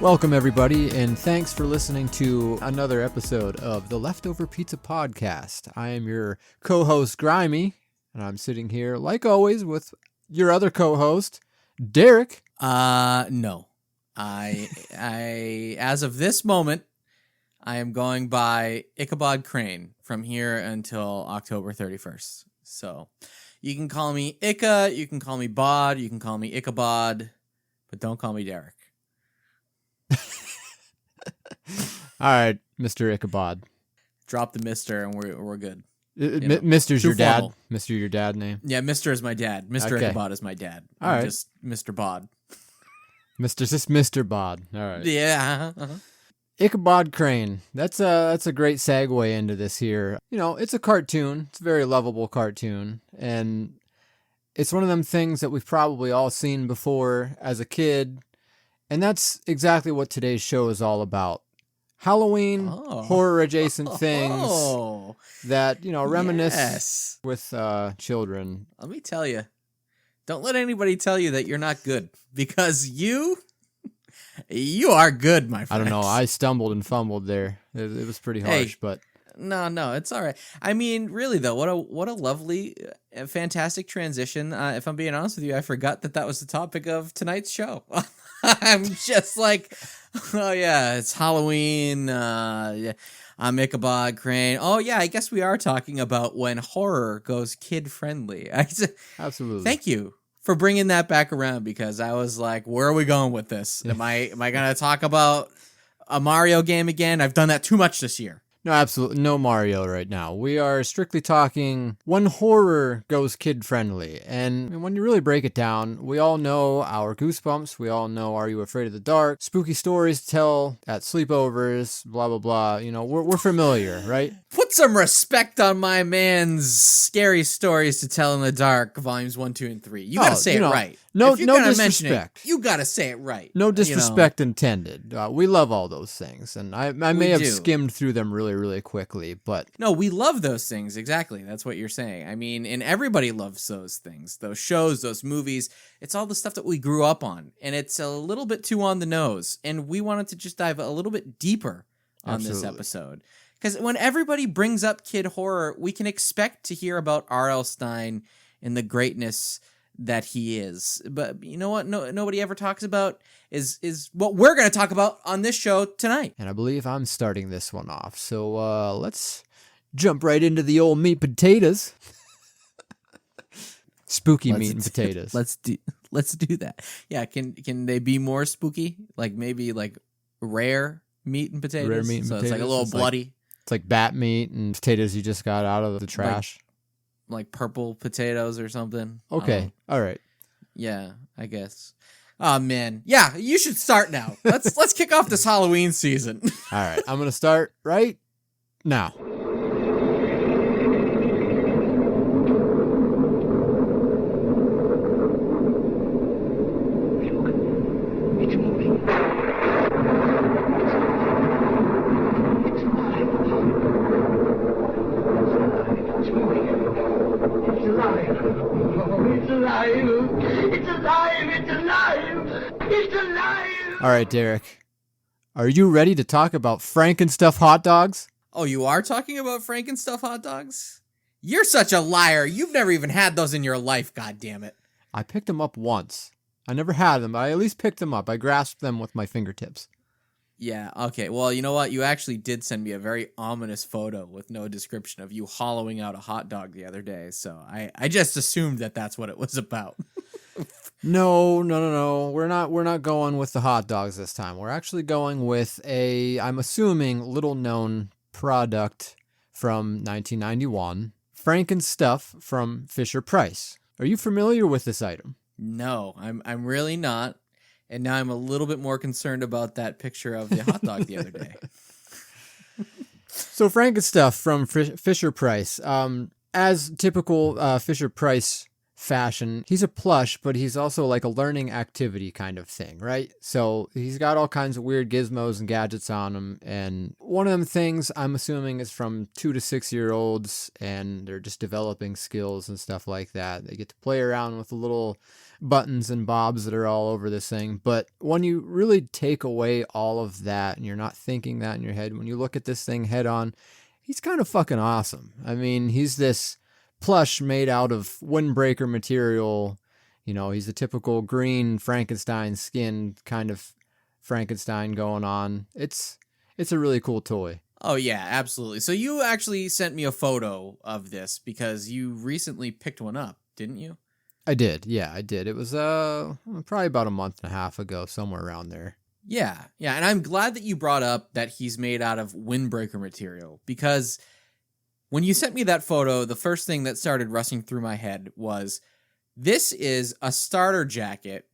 Welcome, everybody, and thanks for listening to another episode of the Leftover Pizza Podcast. I am your co-host, Grimey, and I'm sitting here, like always, with your other co-host, Derek. No. I as of this moment, I am going by Ichabod Crane from here until October 31st. So you can call me Ica, you can call me Bod, you can call me Ichabod, but don't call me Derek. All right, Mr. Ichabod. Drop the Mr. and we're good. Mister's your dad. Formal. Mr. your dad name. Yeah, Mr. is my dad. Mr. Okay. Ichabod is my dad. All I'm right. just Mr. Bod. Mr. Bod. All right. Yeah. Ichabod Crane. That's a great segue into this here. You know, it's a cartoon. It's a very lovable cartoon, and it's one of them things that we've probably all seen before as a kid, and that's exactly what today's show is all about. Halloween, horror-adjacent things that, you know, reminisce with children. Let me tell you, don't let anybody tell you that you're not good, because you are good, my friend. I don't know. I stumbled and fumbled there. It was pretty harsh, but no, it's all right. I mean, really though, what a lovely, fantastic transition. If I'm being honest with you, I forgot that was the topic of tonight's show. I'm just like, oh yeah, it's Halloween. Yeah, I'm Ichabod Crane. Oh yeah, I guess we are talking about when horror goes kid friendly. Absolutely. Thank you for bringing that back around, because I was like, where are we going with this? Am I going to talk about a Mario game again? I've done that too much this year. No, absolutely no Mario right now. We are strictly talking when horror goes kid-friendly. And when you really break it down, we all know our Goosebumps. We all know Are You Afraid of the Dark? Spooky stories to tell at sleepovers, blah, blah, blah. You know, we're familiar, right? Put some respect on my man's Scary Stories to Tell in the Dark, volumes 1, 2, and 3. You got to say it right. No if you're gonna disrespect. mention it, you got to say it right. No disrespect intended. We love all those things. And I may have skimmed through them really, really quickly, but... No, we love those things. Exactly. That's what you're saying. I mean, and everybody loves those things, those shows, those movies. It's all the stuff that we grew up on, and it's a little bit too on the nose. And we wanted to just dive a little bit deeper on this episode. Because when everybody brings up kid horror, we can expect to hear about R.L. Stine and the greatness that he is. But you know what nobody ever talks about is what we're going to talk about on this show tonight. And I believe I'm starting this one off. So let's jump right into the old meat potatoes. Spooky meat and potatoes. Let's do that. Yeah, can they be more spooky? Like maybe like rare meat and potatoes? Rare meat and potatoes. It's like a little bloody. It's like bat meat and potatoes you just got out of the trash. Like purple potatoes or something. Okay. All right. Yeah, I guess. Oh man. Yeah, you should start now. Let's kick off this Halloween season. All right. I'm going to start right now. It's moving. It's alive. It's moving. It's alive. Oh, it's alive. It's alive. It's alive. It's alive. All right, Derek. Are you ready to talk about Frankenstuff hot dogs? Oh, you are talking about Frankenstuff hot dogs? You're such a liar. You've never even had those in your life, goddammit. I picked them up once. I never had them, but I at least picked them up. I grasped them with my fingertips. Yeah, okay. Well, you know what? You actually did send me a very ominous photo with no description of you hollowing out a hot dog the other day, so I just assumed that that's what it was about. No. We're not going with the hot dogs this time. We're actually going with I'm assuming, little-known product from 1991, Frankenstuff from Fisher-Price. Are you familiar with this item? No, I'm really not. And now I'm a little bit more concerned about that picture of the hot dog the other day. So Frankenstuff from Fisher-Price. As typical Fisher-Price fashion. He's a plush, but he's also like a learning activity kind of thing, right? So he's got all kinds of weird gizmos and gadgets on him. And one of them things I'm assuming is from 2 to 6 year olds, and they're just developing skills and stuff like that. They get to play around with the little buttons and bobs that are all over this thing. But when you really take away all of that and you're not thinking that in your head, when you look at this thing head on, he's kind of fucking awesome. I mean, he's this plush made out of windbreaker material. You know, he's a typical green Frankenstein skin kind of Frankenstein going on. It's a really cool toy. Oh, yeah, absolutely. So you actually sent me a photo of this because you recently picked one up, didn't you? I did. Yeah, I did. It was probably about a month and a half ago, somewhere around there. Yeah. And I'm glad that you brought up that he's made out of windbreaker material, because when you sent me that photo, the first thing that started rushing through my head was, this is a starter jacket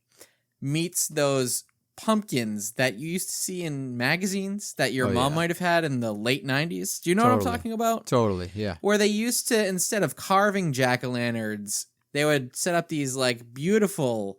meets those pumpkins that you used to see in magazines that your mom might have had in the late 90s. Do you know what I'm talking about? Totally, yeah. Where they used to, instead of carving jack-o'-lanterns, they would set up these like beautiful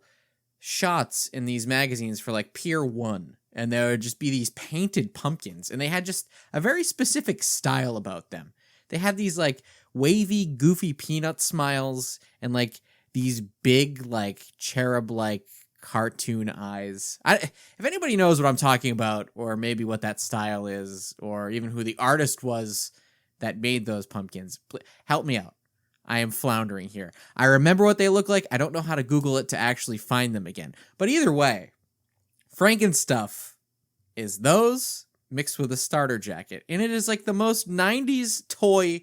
shots in these magazines for like Pier 1. And there would just be these painted pumpkins. And they had just a very specific style about them. They had these like wavy, goofy peanut smiles and like these big, like cherub-like cartoon eyes. If anybody knows what I'm talking about, or maybe what that style is, or even who the artist was that made those pumpkins, help me out. I am floundering here. I remember what they look like. I don't know how to Google it to actually find them again. But either way, Frankenstuff is those mixed with a starter jacket. And it is like the most 90s toy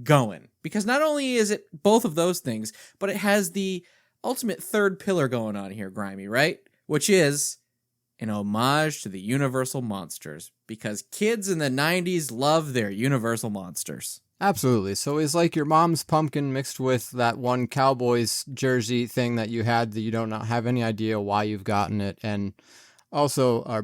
going. Because not only is it both of those things, but it has the ultimate third pillar going on here, Grimey, right? Which is an homage to the Universal Monsters. Because kids in the 90s love their Universal Monsters. Absolutely. So it's like your mom's pumpkin mixed with that one Cowboys jersey thing that you had that you don't have any idea why you've gotten it. And also our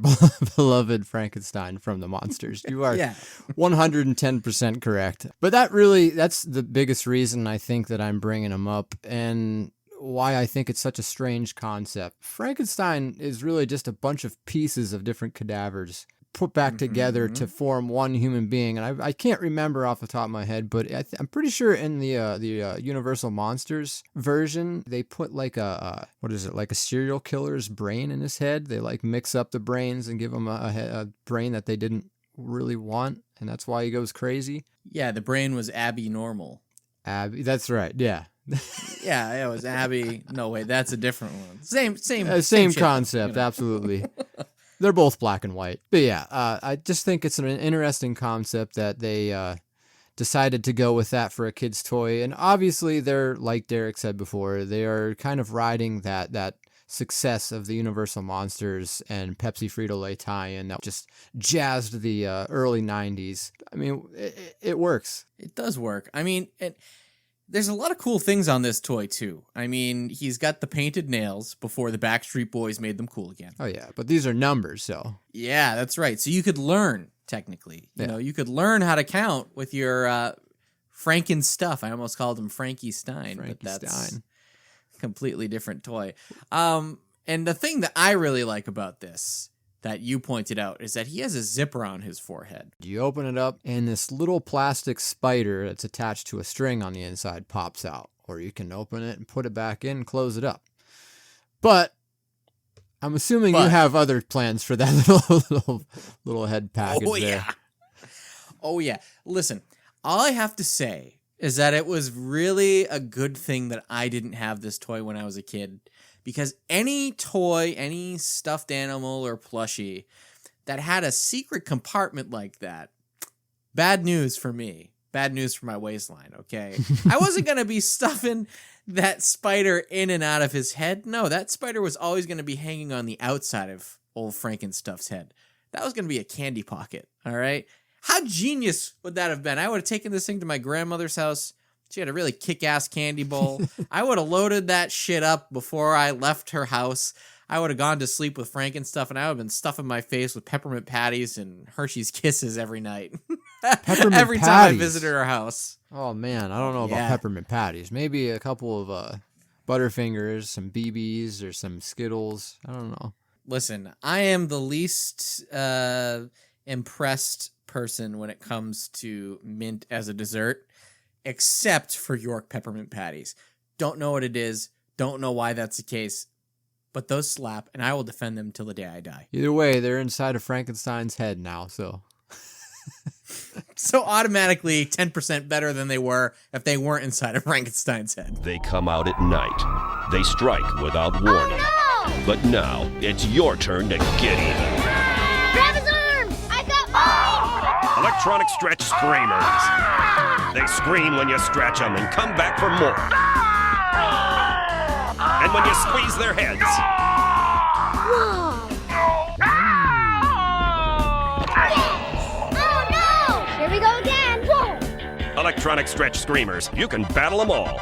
beloved Frankenstein from the Monsters. You are 110% correct. But that's the biggest reason I think that I'm bringing him up, and why I think it's such a strange concept. Frankenstein is really just a bunch of pieces of different cadavers put back together to form one human being. And I can't remember off the top of my head, but I'm pretty sure in the Universal Monsters version, they put like like a serial killer's brain in his head. They like mix up the brains and give him a brain that they didn't really want. And that's why he goes crazy. Yeah, the brain was Abby Normal. Abby, that's right. Yeah. Yeah, it was Abby. No, wait, that's a different one. Same concept, shit, you know? Absolutely. They're both black and white. But yeah, I just think it's an interesting concept that they decided to go with that for a kid's toy. And obviously, they're, like Derek said before, they are kind of riding that success of the Universal Monsters and Pepsi Frito-Lay tie-in that just jazzed the early 90s. I mean, it works. It does work. I mean, there's a lot of cool things on this toy, too. I mean, he's got the painted nails before the Backstreet Boys made them cool again. Oh, yeah, but these are numbers, so. Yeah, that's right. So you could learn, technically. You know, you could learn how to count with your Frankenstuff. I almost called him Frankie Stein, but that's a completely different toy. And the thing that I really like about this, that you pointed out, is that he has a zipper on his forehead. You open it up, and this little plastic spider that's attached to a string on the inside pops out. Or you can open it and put it back in and close it up. But I'm assuming you have other plans for that little head package there. Oh, yeah. Listen, all I have to say is that it was really a good thing that I didn't have this toy when I was a kid. Because any toy, any stuffed animal or plushie that had a secret compartment like that, bad news for me. Bad news for my waistline, okay? I wasn't going to be stuffing that spider in and out of his head. No, that spider was always going to be hanging on the outside of old Frankenstuff's head. That was going to be a candy pocket, all right? How genius would that have been? I would have taken this thing to my grandmother's house. She had a really kick-ass candy bowl. I would have loaded that shit up before I left her house. I would have gone to sleep with Frankenstuff, and I would have been stuffing my face with peppermint patties and Hershey's Kisses every night. Every time I visited her house. Oh, man, I don't know about peppermint patties. Maybe a couple of Butterfingers, some BBs, or some Skittles. I don't know. Listen, I am the least impressed person when it comes to mint as a dessert, except for York peppermint patties. Don't know what it is. Don't know why that's the case. But those slap, and I will defend them till the day I die. Either way, they're inside of Frankenstein's head now, so. So automatically 10% better than they were if they weren't inside of Frankenstein's head. They come out at night. They strike without warning. Oh, no! But now, it's your turn to get even. Grab his arm! I got mine! Electronic stretch screamers. They scream when you stretch them and come back for more. And when you squeeze their heads. Whoa! Oh, no! Here we go again! Whoa! Electronic stretch screamers. You can battle them all.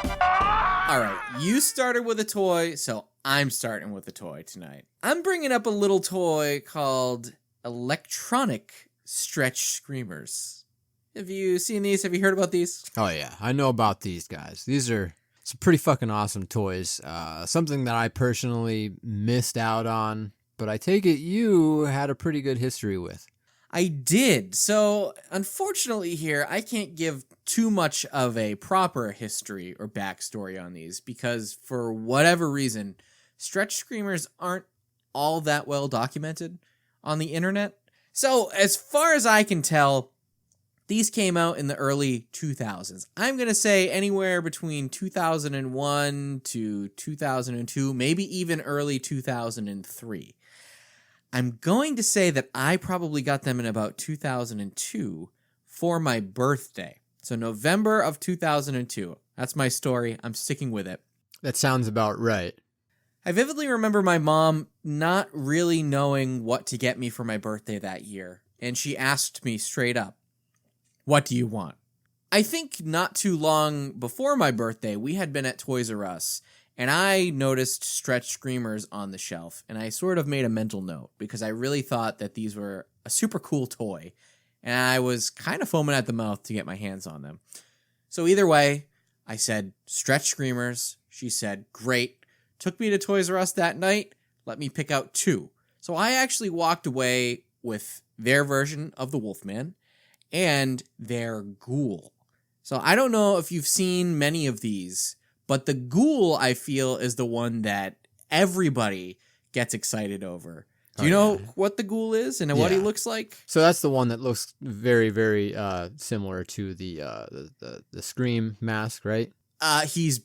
All right, you started with a toy, so I'm starting with a toy tonight. I'm bringing up a little toy called Electronic Stretch Screamers. Have you seen these? Have you heard about these? Oh, yeah. I know about these guys. These are some pretty fucking awesome toys. Something that I personally missed out on, but I take it you had a pretty good history with. I did. So, unfortunately here, I can't give too much of a proper history or backstory on these because for whatever reason, stretch screamers aren't all that well documented on the internet. So, as far as I can tell, these came out in the early 2000s. I'm going to say anywhere between 2001 to 2002, maybe even early 2003. I'm going to say that I probably got them in about 2002 for my birthday. So November of 2002. That's my story. I'm sticking with it. That sounds about right. I vividly remember my mom not really knowing what to get me for my birthday that year. And she asked me straight up, "What do you want?" I think not too long before my birthday, we had been at Toys R Us. And I noticed stretch screamers on the shelf, and I sort of made a mental note because I really thought that these were a super cool toy, and I was kind of foaming at the mouth to get my hands on them. So either way, I said, stretch screamers. She said, great. Took me to Toys R Us that night, let me pick out 2. So I actually walked away with their version of the Wolfman and their Ghoul. So I don't know if you've seen many of these, but the Ghoul, I feel, is the one that everybody gets excited over. Do you know what the Ghoul is and what he looks like? So that's the one that looks very, very similar to the Scream mask, right? He's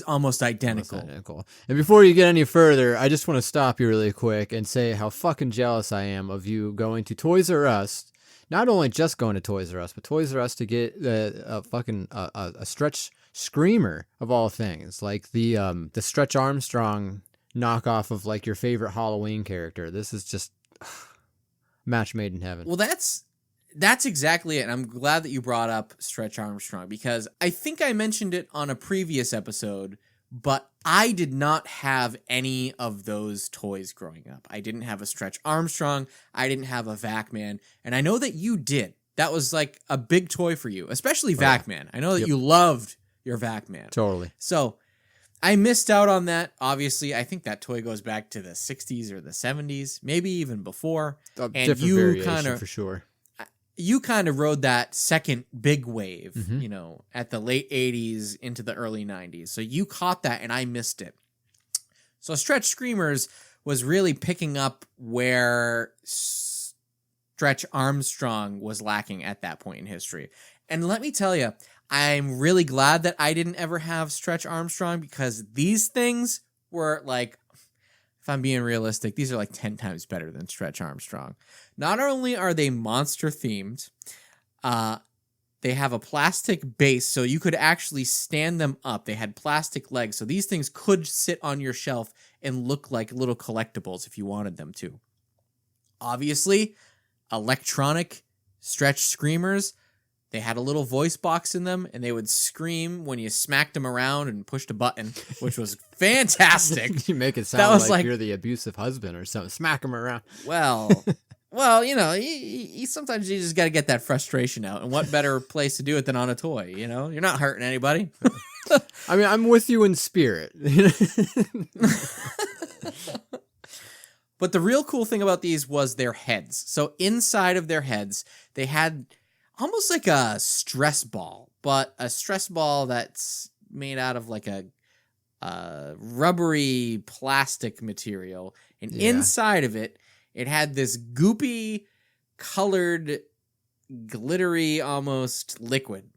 almost identical. Almost identical. And before you get any further, I just want to stop you really quick and say how fucking jealous I am of you going to Toys R Us. Not only just going to Toys R Us, but Toys R Us to get a stretch screamer of all things, like the Stretch Armstrong knockoff of like your favorite Halloween character. This is just match made in heaven. Well, that's exactly it. And I'm glad that you brought up Stretch Armstrong because I think I mentioned it on a previous episode, but I did not have any of those toys growing up. I didn't have a Stretch Armstrong. I didn't have a Vac-Man. And I know that you did. That was like a big toy for you, especially Vac-Man. I know that you loved your Vac-Man. Totally. So I missed out on that. Obviously, I think that toy goes back to the 60s or the 70s, maybe even before. And different variation for sure. You kind of rode that second big wave, at the late 80s into the early 90s. So you caught that and I missed it. So Stretch Screamers was really picking up where Stretch Armstrong was lacking at that point in history. And let me tell you, I'm really glad that I didn't ever have Stretch Armstrong because these things were like, if I'm being realistic, these are like 10 times better than Stretch Armstrong. Not only are they monster themed, they have a plastic base so you could actually stand them up. They had plastic legs, so these things could sit on your shelf and look like little collectibles if you wanted them to. Obviously, electronic stretch screamers. They had a little voice box in them, and they would scream when you smacked them around and pushed a button, which was fantastic. You make it sound like you're the abusive husband or something. Smack them around. Well, sometimes you just got to get that frustration out, and what better place to do it than on a toy, You're not hurting anybody. I mean, I'm with you in spirit. But the real cool thing about these was their heads. So inside of their heads, they had almost like a stress ball, but a stress ball that's made out of like a rubbery plastic material. And inside of it, it had this goopy, colored, glittery, almost liquid.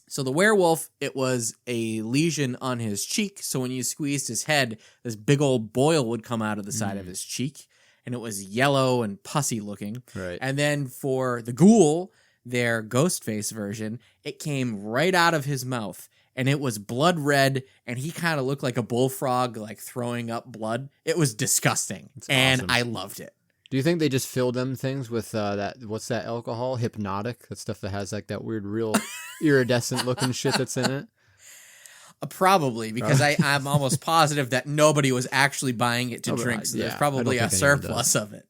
So the werewolf, it was a lesion on his cheek. So when you squeezed his head, this big old boil would come out of the side of his cheek. And it was yellow and pussy looking. Right. And then for the ghoul, their ghost face version, it came right out of his mouth. And it was blood red. And he kind of looked like a bullfrog, like throwing up blood. It was disgusting. And awesome. I loved it. Do you think they just filled them things with that? What's that alcohol? Hypnotic? That stuff that has like that weird, real iridescent looking shit that's in it? Probably, because I'm almost positive that nobody was actually buying it to drink. So there's probably a surplus of it.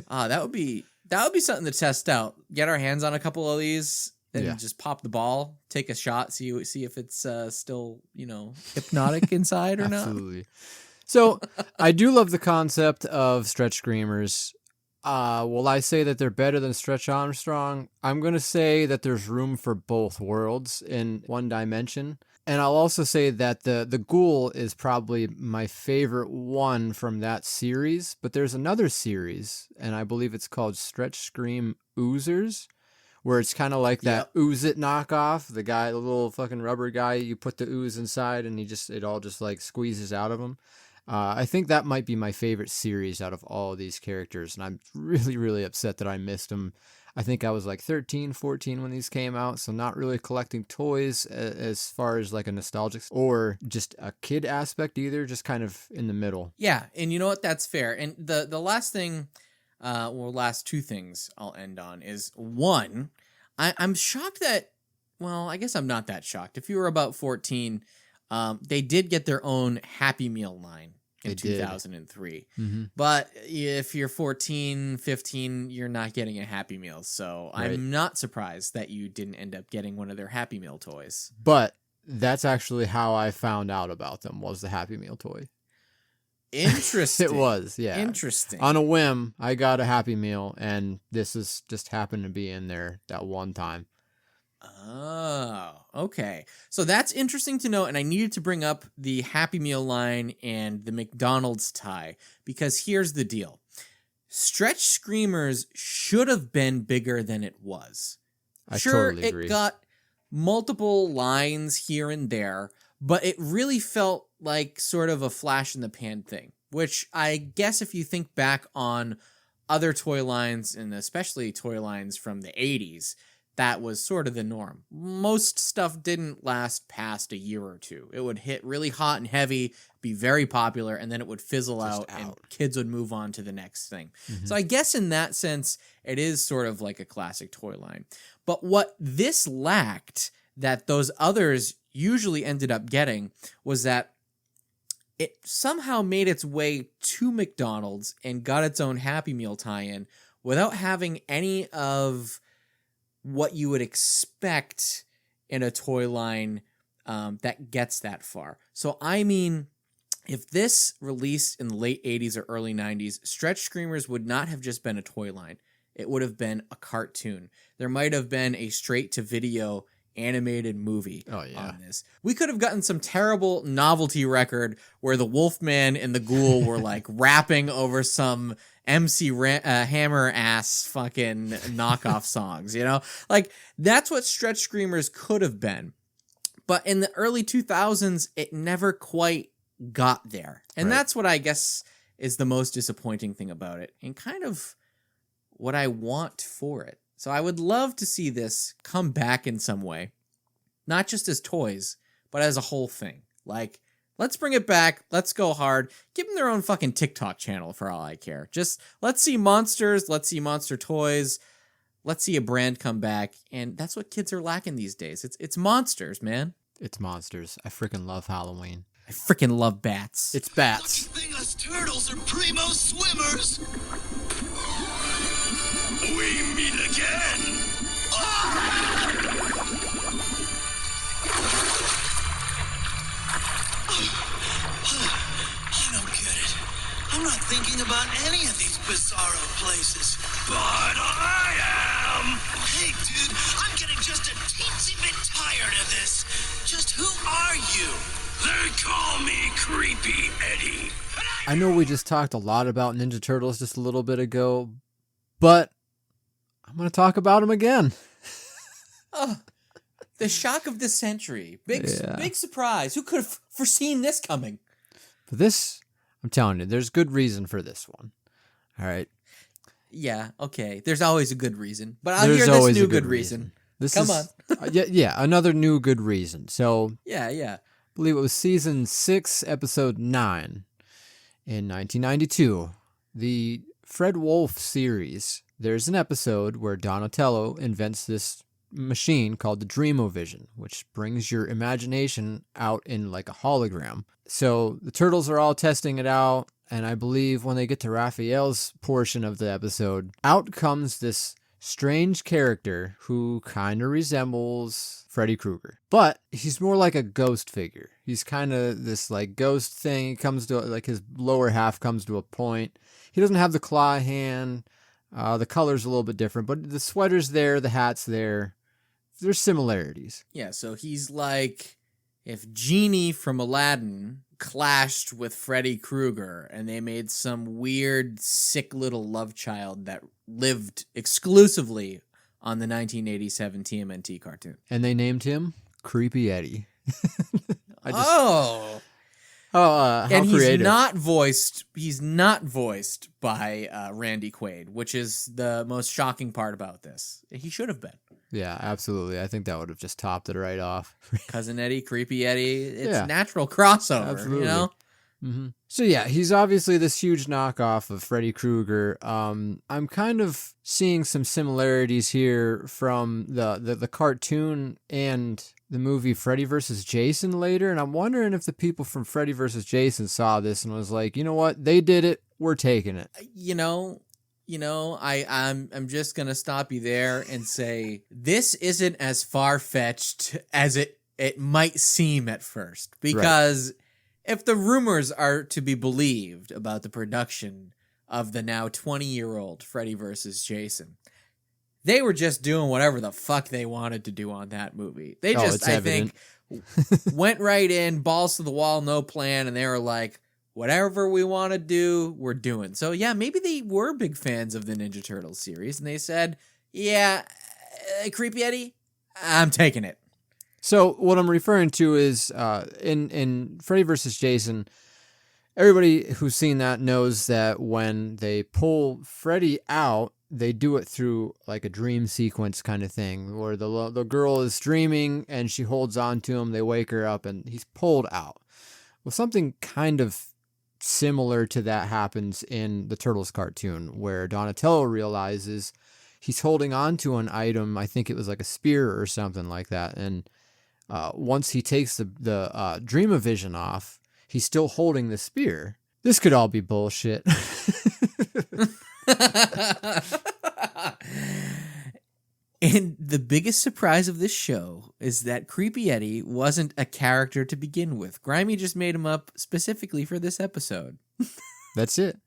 That would be something to test out. Get our hands on a couple of these and just pop the ball, take a shot, see if it's still hypnotic inside or not. Absolutely. So I do love the concept of Stretch Screamers. Will I say that they're better than Stretch Armstrong? I'm going to say that there's room for both worlds in one dimension. And I'll also say that the Ghoul is probably my favorite one from that series. But there's another series, and I believe it's called Stretch Scream Oozers, where it's kind of like that Ooze It knockoff. The little fucking rubber guy, you put the ooze inside, and it all just like squeezes out of him. I think that might be my favorite series out of all of these characters, and I'm really, really upset that I missed them. I think I was like 13, 14 when these came out, so not really collecting toys as far as like a nostalgic or just a kid aspect either, just kind of in the middle. Yeah, and you know what? That's fair. And the last thing, last two things I'll end on is one, I'm shocked that, well, I guess I'm not that shocked. If you were about 14, they did get their own Happy Meal line in 2003. Mm-hmm. But if you're 14, 15, you're not getting a Happy Meal. So I'm not surprised that you didn't end up getting one of their Happy Meal toys. But that's actually how I found out about them, was the Happy Meal toy. Interesting. It was, yeah. Interesting. On a whim, I got a Happy Meal, and this is just happened to be in there that one time. Oh, okay. So that's interesting to know, and I needed to bring up the Happy Meal line and the McDonald's tie, because here's the deal. Stretch Screamers should have been bigger than it was. I totally agree. It got multiple lines here and there, but it really felt like sort of a flash in the pan thing, which I guess if you think back on other toy lines, and especially toy lines from the 80s, that was sort of the norm. Most stuff didn't last past a year or two. It would hit really hot and heavy, be very popular, and then it would fizzle out, and kids would move on to the next thing. Mm-hmm. So I guess in that sense, it is sort of like a classic toy line. But what this lacked that those others usually ended up getting was that it somehow made its way to McDonald's and got its own Happy Meal tie-in without having any of what you would expect in a toy line that gets that far. So, I mean, if this released in the late 80s or early 90s, Stretch Screamers would not have just been a toy line. It would have been a cartoon. There might have been a straight-to-video animated movie on this. We could have gotten some terrible novelty record where the Wolfman and the Ghoul were like rapping over some MC Hammer ass fucking knockoff songs, Like, that's what Stretch Screamers could have been. But in the early 2000s, it never quite got there. And that's what I guess is the most disappointing thing about it, and kind of what I want for it. So I would love to see this come back in some way, not just as toys, but as a whole thing. Like, let's bring it back. Let's go hard. Give them their own fucking TikTok channel for all I care. Just let's see monsters. Let's see monster toys. Let's see a brand come back. And that's what kids are lacking these days. It's monsters, man. It's monsters. I freaking love Halloween. I freaking love bats. It's bats. Don't you think us turtles are primo swimmers? We meet again. places, but I am. Hey, dude, I'm getting just a teensy bit tired of this. Just who are you? They call me Creepy Eddie. I know we just talked a lot about Ninja Turtles just a little bit ago, but I'm going to talk about them again. Oh, the shock of the century. Big surprise. Who could have foreseen this coming? But this, I'm telling you, there's good reason for this one. All right. Yeah, okay. There's always a good reason. But I'll There's hear this always new a good reason. Come on. Another new good reason. So, Yeah. I believe it was season 6, episode 9 in 1992. The Fred Wolf series. There's an episode where Donatello invents this machine called the Dream-O-Vision, which brings your imagination out in like a hologram. So the turtles are all testing it out, and I believe when they get to Raphael's portion of the episode, out comes this strange character who kind of resembles Freddy Krueger, but he's more like a ghost figure. He's kind of this like ghost thing. He comes to like his lower half comes to a point. He doesn't have the claw hand. The color's a little bit different, but the sweater's there, the hat's there. There's similarities. Yeah, so he's like if Genie from Aladdin clashed with Freddy Krueger and they made some weird, sick little love child that lived exclusively on the 1987 TMNT cartoon. And they named him Creepy Eddie. How and creative. He's not voiced by Randy Quaid, which is the most shocking part about this. He should have been. Yeah, absolutely. I think that would have just topped it right off. Cousin Eddie, Creepy Eddie. It's natural crossover, absolutely. You know? Mm-hmm. So yeah, he's obviously this huge knockoff of Freddy Krueger. I'm kind of seeing some similarities here from the cartoon and the movie Freddy vs. Jason later, and I'm wondering if the people from Freddy vs. Jason saw this and was like, you know what, they did it, we're taking it. I'm just gonna stop you there and say this isn't as far-fetched as it might seem at first, because if the rumors are to be believed about the production of the now 20-year-old Freddy vs. Jason, they were just doing whatever the fuck they wanted to do on that movie. They just, I think, went right in, balls to the wall, no plan, and they were like, whatever we want to do, we're doing. So yeah, maybe they were big fans of the Ninja Turtles series, and they said, yeah, Creepy Eddie, I'm taking it. So what I'm referring to is in Freddy vs. Jason, everybody who's seen that knows that when they pull Freddy out, they do it through like a dream sequence kind of thing, where the girl is dreaming and she holds on to him, they wake her up, and he's pulled out. Well, something kind of similar to that happens in the Turtles cartoon, where Donatello realizes he's holding on to an item, I think it was like a spear or something like that, and once he takes the Dream-O-Vision off, he's still holding the spear. This could all be bullshit. And the biggest surprise of this show is that Creepy Eddie wasn't a character to begin with. Grimey just made him up specifically for this episode. That's it.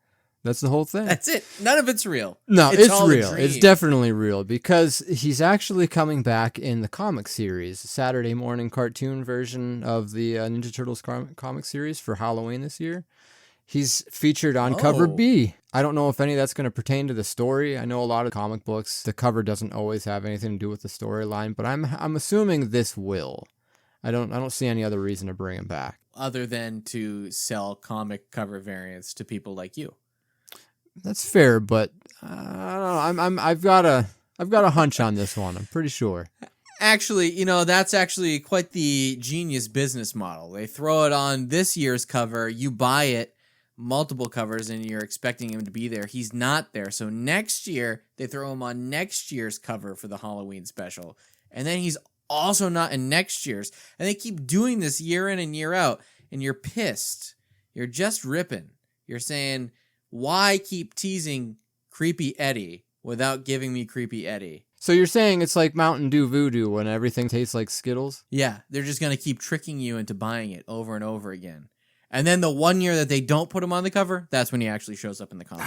That's the whole thing. That's it. None of it's real. No, it's all a real. dream. It's definitely real, because he's actually coming back in the comic series, Saturday morning cartoon version of the Ninja Turtles comic series for Halloween this year. He's featured on cover B. I don't know if any of that's going to pertain to the story. I know a lot of comic books, the cover doesn't always have anything to do with the storyline, but I'm assuming this will. I don't see any other reason to bring him back other than to sell comic cover variants to people like you. That's fair, but I don't know. I've got a hunch on this one. I'm pretty sure. Actually, that's actually quite the genius business model. They throw it on this year's cover, you buy it, multiple covers, and you're expecting him to be there. He's not there. So next year, they throw him on next year's cover for the Halloween special. And then he's also not in next year's. And they keep doing this year in and year out. And you're pissed. You're just ripping. You're saying, why keep teasing Creepy Eddie without giving me Creepy Eddie? So you're saying it's like Mountain Dew Voodoo when everything tastes like Skittles? Yeah, they're just going to keep tricking you into buying it over and over again. And then the one year that they don't put him on the cover, that's when he actually shows up in the comic.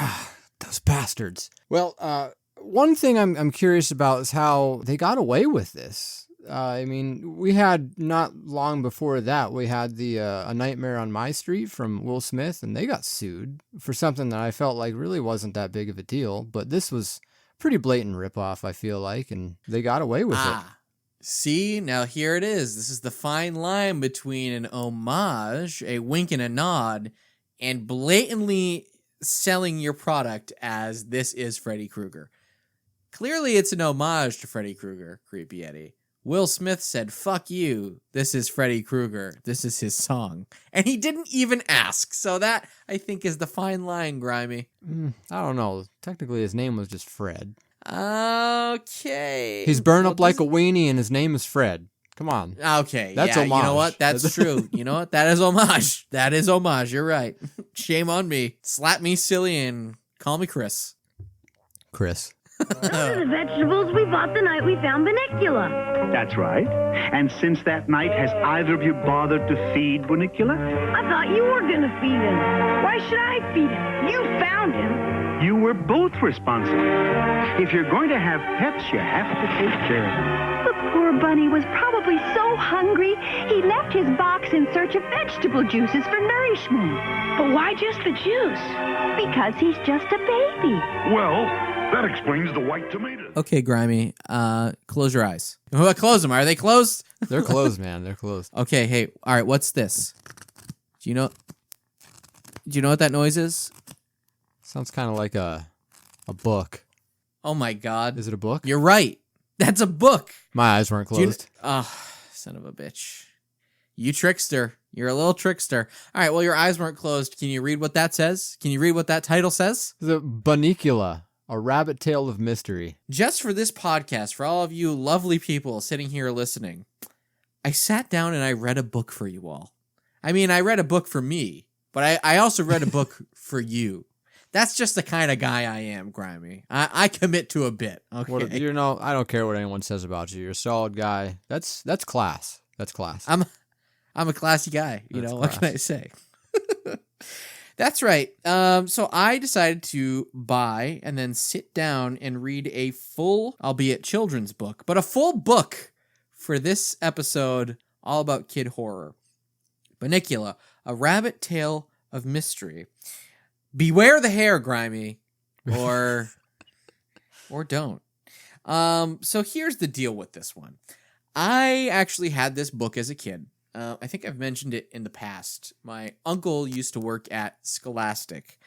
Those bastards. Well, one thing I'm curious about is how they got away with this. I mean, we had not long before that, we had the A Nightmare on My Street from Will Smith, and they got sued for something that I felt like really wasn't that big of a deal. But this was pretty blatant ripoff, I feel like, and they got away with it. See, now here it is. This is the fine line between an homage, a wink and a nod, and blatantly selling your product as this is Freddy Krueger. Clearly, it's an homage to Freddy Krueger, Creepy Eddie. Will Smith said, "Fuck you, this is Freddy Krueger. This is his song." And he didn't even ask. So that, I think, is the fine line, Grimey. I don't know. Technically, his name was just Fred. Okay. He's burned up like a weenie, and his name is Fred. Come on. Okay. That's yeah, homage. You know what? That's true. You know what? That is homage. That is homage. You're right. Shame on me. Slap me silly and call me Chris. Chris. Those are the vegetables we bought the night we found Bunnicula. That's right. And since that night, has either of you bothered to feed Bunnicula? I thought you were going to feed him. Why should I feed him? You found him. You were both responsible. If you're going to have pets, you have to take care of them. The poor bunny was probably so hungry, he left his box in search of vegetable juices for nourishment. But why just the juice? Because he's just a baby. Well, that explains the white tomato. Okay, Grimey, close your eyes. Well, close them. Are they closed? They're closed, man. They're closed. Okay, hey, all right, what's this? Do you know what that noise is? Sounds kind of like a book. Oh my God. Is it a book? You're right. That's a book. My eyes weren't closed. Son of a bitch. You trickster. You're a little trickster. All right, well, your eyes weren't closed. Can you read what that says? Can you read what that title says? The Bunnicula, a rabbit tale of mystery. Just for this podcast, for all of you lovely people sitting here listening, I sat down and I read a book for you all. I mean, I read a book for me, but I also read a book for you. That's just the kind of guy I am, Grimey. I commit to a bit. Okay. I don't care what anyone says about you. You're a solid guy. That's class. That's class. I'm a classy guy. What can I say? That's right. So I decided to buy and then sit down and read a full, albeit children's book, but a full book for this episode all about kid horror. Bunnicula, a rabbit tale of mystery. Beware the hair, Grimey, or don't. So here's the deal with this one. I actually had this book as a kid. I think I've mentioned it in the past. My uncle used to work at Scholastic,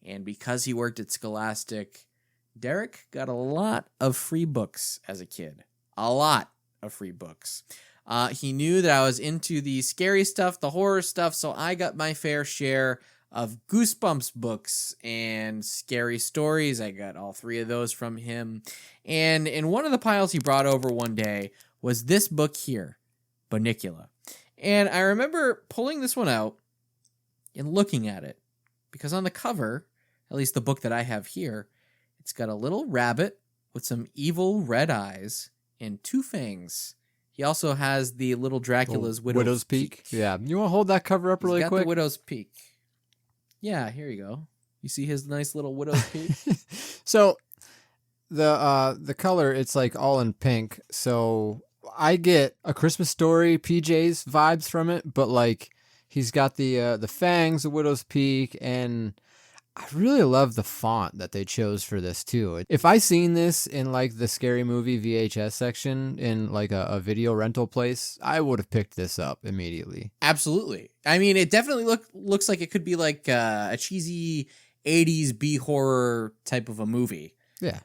and because he worked at Scholastic, Derek got a lot of free books as a kid. A lot of free books. He knew that I was into the scary stuff, the horror stuff, so I got my fair share of Goosebumps books and scary stories. I got all three of those from him. And in one of the piles he brought over one day was this book here, Bunnicula. And I remember pulling this one out and looking at it, because on the cover, at least the book that I have here, it's got a little rabbit with some evil red eyes and two fangs. He also has the little Dracula's widow's peak. Yeah. You want to hold that cover up really He's got quick? the widow's peak. Yeah, here you go. You see his nice little widow's peak? So the color, it's like all in pink. So I get a Christmas Story PJ's vibes from it, but like he's got the fangs, the widow's peak, and I really love the font that they chose for this too. If I seen this in like the Scary Movie VHS section in like a video rental place, I would have picked this up immediately. Absolutely. I mean, it definitely looks like it could be like a cheesy 80s B horror type of a movie. Yeah.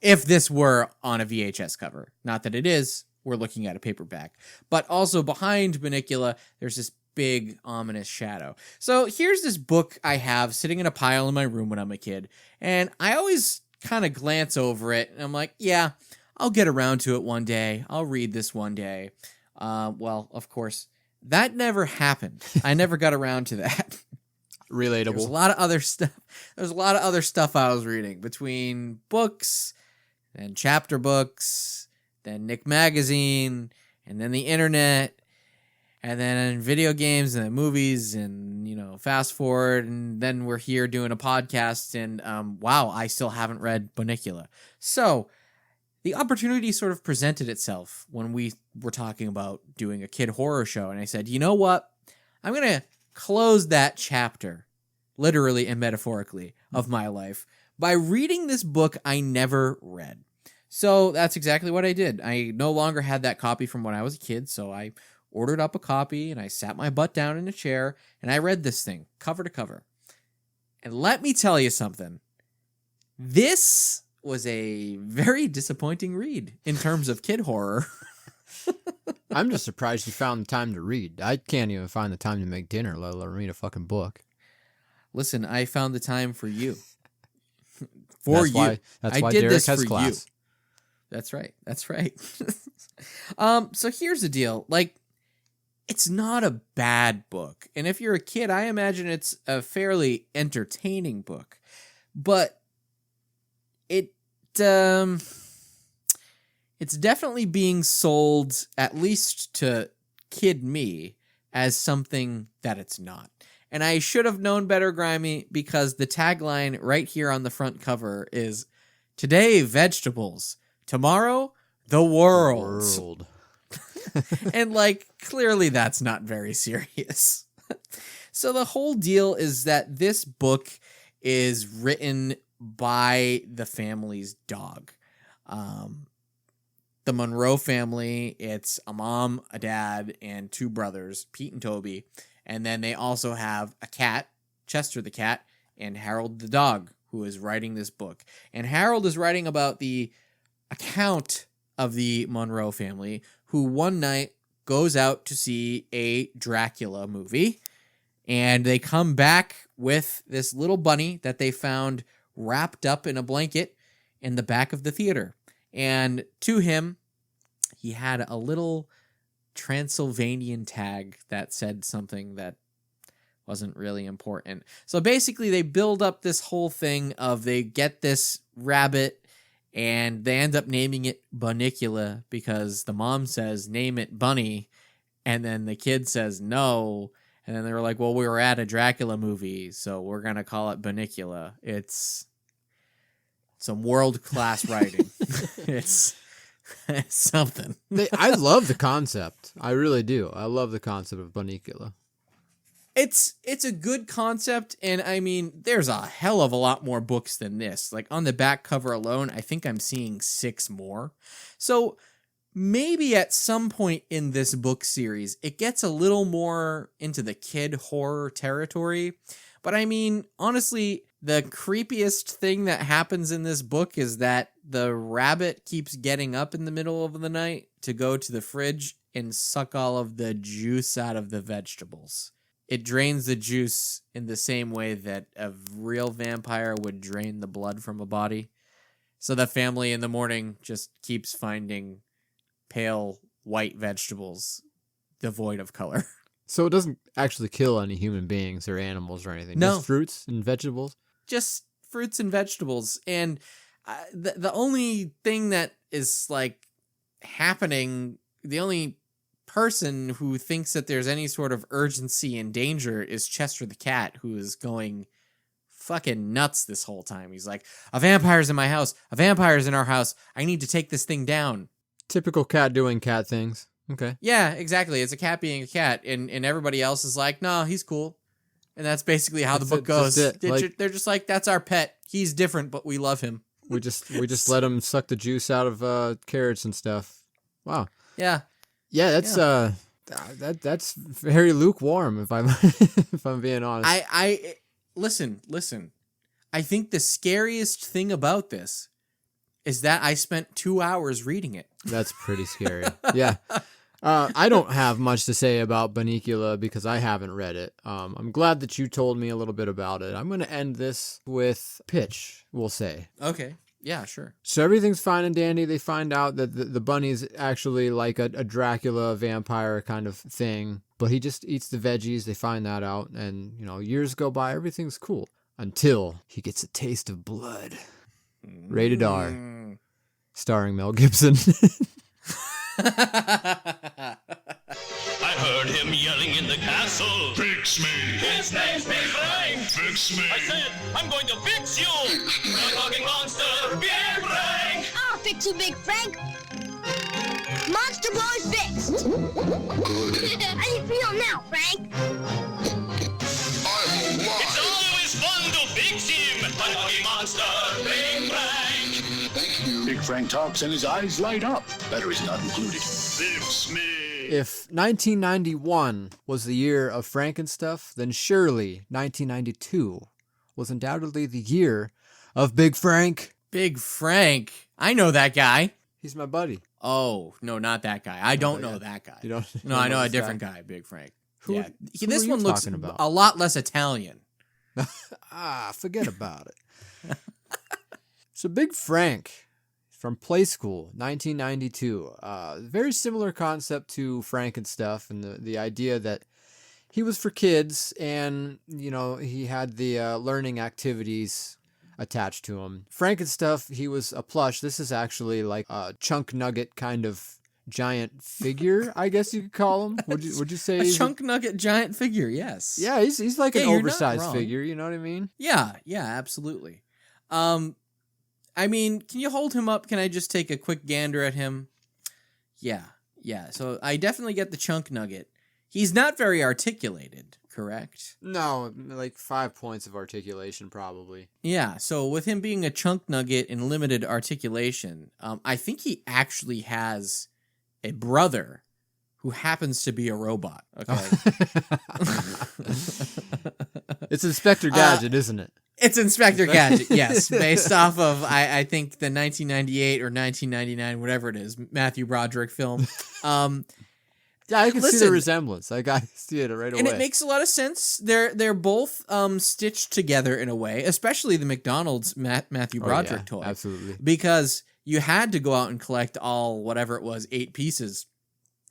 If this were on a VHS cover. Not that it is. We're looking at a paperback. But also behind Bunnicula, there's this big ominous shadow. So here's this book I have sitting in a pile in my room when I'm a kid, and I always kind of glance over it and I'm like, yeah, I'll get around to it one day. I'll read this one day. Well, of course, that never happened. I never got around to that. Relatable. There's a lot of other stuff. There's a lot of other stuff I was reading between books and chapter books, then Nick Magazine, and then the internet. And then video games and then movies and, fast forward. And then we're here doing a podcast. And wow, I still haven't read Bunnicula. So the opportunity sort of presented itself when we were talking about doing a kid horror show. And I said, you know what? I'm going to close that chapter, literally and metaphorically, of my life by reading this book I never read. So that's exactly what I did. I no longer had that copy from when I was a kid, so I ordered up a copy and I sat my butt down in a chair and I read this thing cover to cover. And let me tell you something. This was a very disappointing read in terms of kid horror. I'm just surprised you found the time to read. I can't even find the time to make dinner, let alone read a fucking book. Listen, I found the time for you. That's why Derek has class. You. That's right. That's right. So here's the deal. Like, it's not a bad book. And if you're a kid, I imagine it's a fairly entertaining book. But it's definitely being sold, at least to kid me, as something that it's not. And I should have known better, Grimey, because the tagline right here on the front cover is, "Today, vegetables. Tomorrow, the world." And, clearly that's not very serious. So the whole deal is that this book is written by the family's dog. The Monroe family, it's a mom, a dad, and two brothers, Pete and Toby. And then they also have a cat, Chester the cat, and Harold the dog, who is writing this book. And Harold is writing about the account of the Monroe family, who one night goes out to see a Dracula movie. And they come back with this little bunny that they found wrapped up in a blanket in the back of the theater. And to him, he had a little Transylvanian tag that said something that wasn't really important. So basically they build up this whole thing of they get this rabbit and they end up naming it Bunnicula because the mom says, name it Bunny. And then the kid says no. And then they were like, well, we were at a Dracula movie, so we're going to call it Bunnicula. It's some world-class writing. It's something. I love the concept. I really do. I love the concept of Bunnicula. It's a good concept, and I mean, there's a hell of a lot more books than this. Like, on the back cover alone, I think I'm seeing 6 more. So maybe at some point in this book series, it gets a little more into the kid horror territory. But I mean, honestly, the creepiest thing that happens in this book is that the rabbit keeps getting up in the middle of the night to go to the fridge and suck all of the juice out of the vegetables. It drains the juice in the same way that a real vampire would drain the blood from a body. So the family in the morning just keeps finding pale white vegetables devoid of color. So it doesn't actually kill any human beings or animals or anything. No. Just fruits and vegetables? Just fruits and vegetables. And the only thing that is happening, the only person who thinks that there's any sort of urgency and danger is Chester the cat, who is going fucking nuts this whole time. He's like, a vampire's in my house. A vampire's in our house. I need to take this thing down. Typical cat doing cat things. Okay. Yeah, exactly. It's a cat being a cat, and everybody else is like, no, he's cool. And that's basically how the book goes. They're just like, that's our pet. He's different, but we love him. We just let him suck the juice out of carrots and stuff. Wow. Yeah. Yeah, that's very lukewarm if I'm being honest. I listen. I think the scariest thing about this is that I spent 2 hours reading it. That's pretty scary. Yeah. I don't have much to say about Bunnicula because I haven't read it. I'm glad that you told me a little bit about it. I'm going to end this with pitch, we'll say. Okay. Yeah, sure. So everything's fine and dandy. They find out that the bunny's actually like a Dracula vampire kind of thing, but he just eats the veggies. They find that out, and years go by. Everything's cool until he gets a taste of blood. Rated R. Starring Mel Gibson. I heard him castle. Fix me. His name's Big Frank. Fix me. I said, I'm going to fix you. The talking monster, Big Frank. I'll fix you, Big Frank. Monster Boy's fixed. How do you feel now, Frank? It's always fun to fix him. The talking monster, Big Frank. Big Frank talks and his eyes light up. Batteries not included. Fix me. If 1991 was the year of Frankenstuff, then surely 1992 was undoubtedly the year of Big Frank. Big Frank. I know that guy. He's my buddy. Oh, no, not that guy. I don't know that guy. You don't? No, I know a different guy, Big Frank. Who- Yeah. who This are you one looks talking about? a lot less Italian. Forget about it. So Big Frank from Play School, 1992. Very similar concept to Frankenstuff, and the idea that he was for kids, and he had the learning activities attached to him. Frankenstuff, he was a plush. This is actually like a chunk nugget kind of giant figure, I guess you could call him. Would you say A he's chunk nugget giant figure, yes. Yeah, he's like an Yeah, you're not oversized wrong. figure. You know what I mean? Yeah, absolutely. I mean, can you hold him up? Can I just take a quick gander at him? Yeah. So I definitely get the chunk nugget. He's not very articulated, correct? No, like 5 points of articulation probably. Yeah, so with him being a chunk nugget and limited articulation, I think he actually has a brother who happens to be a robot. Okay. It's Inspector Gadget, isn't it? It's Inspector Gadget, yes, based off of I think the 1998 or 1999, whatever it is, Matthew Broderick film. Yeah, I can see the Listen, resemblance. Like I see it right away. and it makes a lot of sense. They're both stitched together in a way, especially the McDonald's Matthew Broderick toy. Absolutely. Because you had to go out and collect all whatever it was, 8 pieces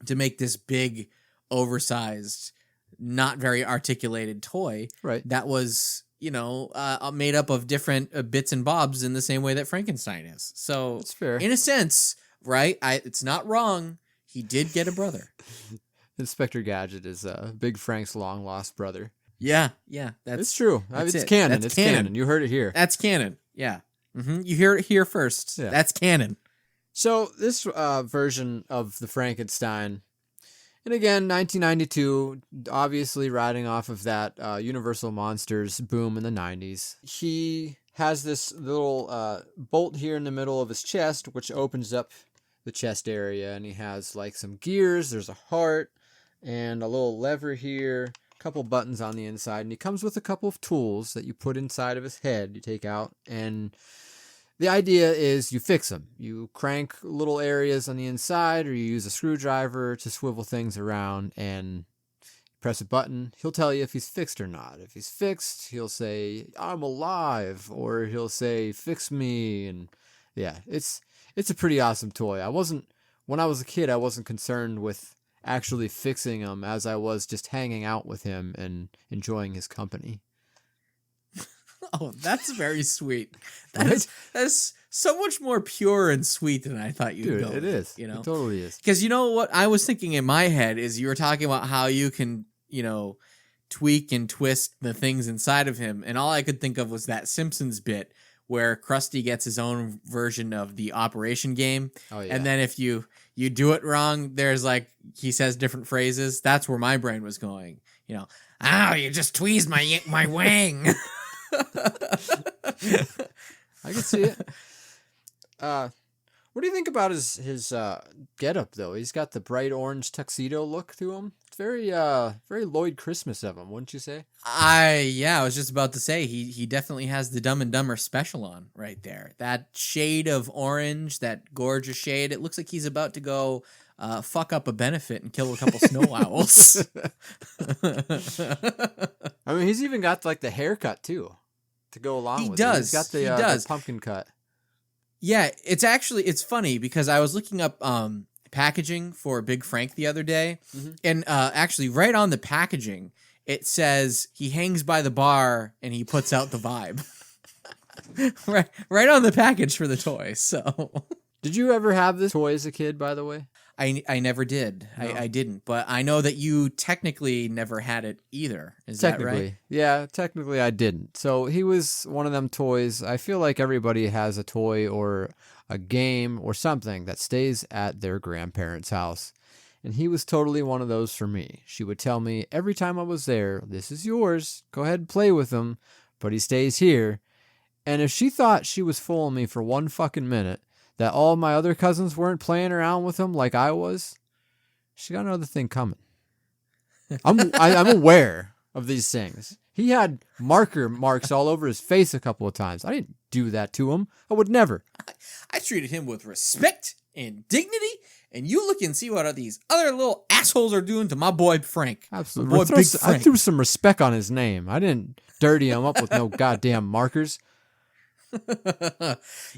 to make this big, oversized, not very articulated toy. Right. That was, made up of different bits and bobs in the same way that Frankenstein is. So That's fair. in a sense, right? It's not wrong. He did get a brother. Inspector Gadget is Big Frank's long lost brother. Yeah. It's true. that's It's it. canon. That's It's canon. canon. You heard it here. That's canon. Yeah. You hear it here first. Yeah. That's canon. So this version of the Frankenstein, and again, 1992, obviously riding off of that Universal Monsters boom in the 90s. He has this little bolt here in the middle of his chest, which opens up the chest area, and he has like some gears. There's a heart and a little lever here, a couple buttons on the inside, and he comes with a couple of tools that you put inside of his head. You take out, and the idea is you fix them. You crank little areas on the inside, or you use a screwdriver to swivel things around and press a button. He'll tell you if he's fixed or not. If he's fixed, he'll say, "I'm alive," or he'll say, "Fix me." And yeah, it's a pretty awesome toy. When I was a kid, I wasn't concerned with actually fixing him as I was just hanging out with him and enjoying his company. Oh, that's very sweet. Right? That's so much more pure and sweet than I thought you'd Dude, go. it is. You know, It totally is. because you know what I was thinking in my head is you were talking about how you can, tweak and twist the things inside of him, and all I could think of was that Simpsons bit where Krusty gets his own version of the Operation game. Oh, yeah. And then if you do it wrong, there's like, he says different phrases. That's where my brain was going. Oh, you just tweezed my wing. I can see it. What do you think about his getup though? He's got the bright orange tuxedo look to him. It's very Lloyd Christmas of him, wouldn't you say? I was just about to say he definitely has the Dumb and Dumber special on right there. That shade of orange, that gorgeous shade. It looks like he's about to go fuck up a benefit and kill a couple snow owls. I mean, he's even got like the haircut too to go along He with does. it. He's got the, He does. the pumpkin cut. Yeah, it's funny because I was looking up packaging for Big Frank the other day, and actually right on the packaging it says he hangs by the bar and he puts out the vibe. right on the package for the toy. So, Did you ever have this toy as a kid, by the way? I never did. No. I didn't. But I know that you technically never had it either. Is that right? Yeah, technically I didn't. So he was one of them toys. I feel like everybody has a toy or a game or something that stays at their grandparents' house. And he was totally one of those for me. She would tell me every time I was there, this is yours. Go ahead and play with him. But he stays here. And if she thought she was fooling me for one fucking minute, that all my other cousins weren't playing around with him like I was, she got another thing coming. I'm aware of these things. He had marker marks all over his face a couple of times. I didn't do that to him. I would never. I treated him with respect and dignity, and you look and see what these other little assholes are doing to my boy Frank. Absolutely. My boy Big Frank. I threw some respect on his name. I didn't dirty him up with no goddamn markers.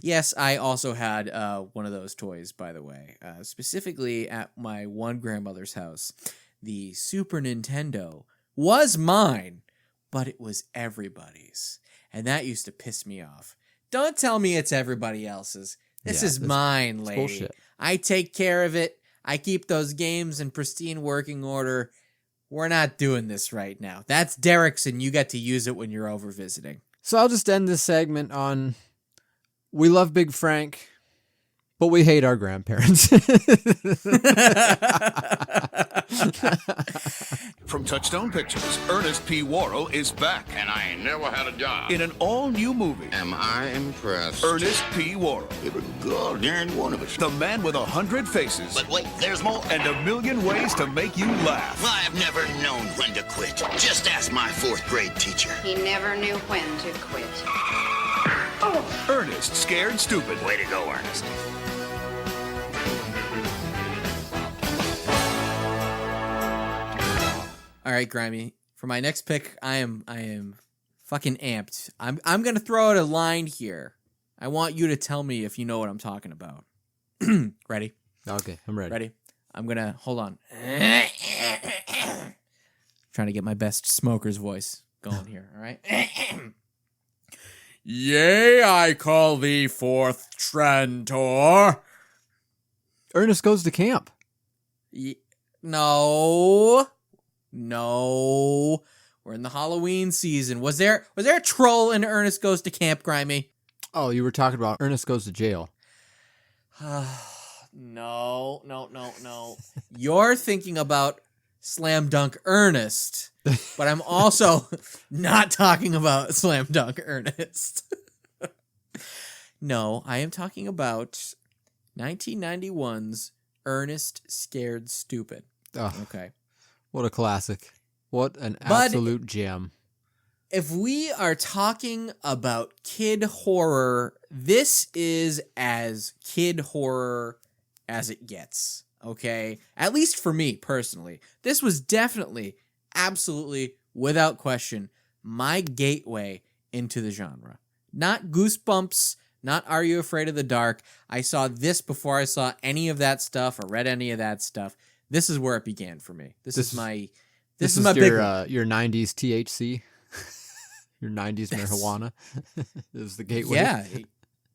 Yes, I also had one of those toys, by the way, specifically at my one grandmother's house. The Super Nintendo was mine, but it was everybody's, and that used to piss me off. Don't tell me it's everybody else's. This is mine, lady. Bullshit. I take care of it. I keep those games in pristine working order. We're not doing this right now. That's Derek's, and you get to use it when you're over visiting. So I'll just end this segment on, we love Big Frank, but we hate our grandparents. From Touchstone Pictures, Ernest P. Worrell is back. And I ain't never had a job. In an all-new movie. Am I impressed? Ernest P. Worrell. Every goddamn one of us. The man with 100 faces. But wait, there's more. And 1,000,000 ways to make you laugh. I've never known when to quit. Just ask my 4th grade teacher. He never knew when to quit. Oh. Ernest, Scared Stupid. Way to go, Ernest. All right, Grimey. For my next pick, I am fucking amped. I'm gonna throw out a line here. I want you to tell me if you know what I'm talking about. Ready? Okay, I'm ready. Ready? I'm gonna hold on. Trying to get my best smoker's voice going here. All right. Yea, I call thee forth, Trantor. Ernest Goes to Camp. No. We're in the Halloween season. Was there a troll in Ernest Goes to Camp, Grimey? Oh, you were talking about Ernest Goes to Jail. No. You're thinking about Slam Dunk Ernest, but I'm also not talking about Slam Dunk Ernest. No, I am talking about 1991's Ernest Scared Stupid. Oh, okay. What a classic. What an absolute gem. If we are talking about kid horror, this is as kid horror as it gets, okay? At least for me, personally. This was definitely, absolutely, without question, my gateway into the genre. Not Goosebumps, not Are You Afraid of the Dark. I saw this before I saw any of that stuff or read any of that stuff. This is where it began for me. This is my big one. Your 90s THC. Your 90s marijuana is the gateway.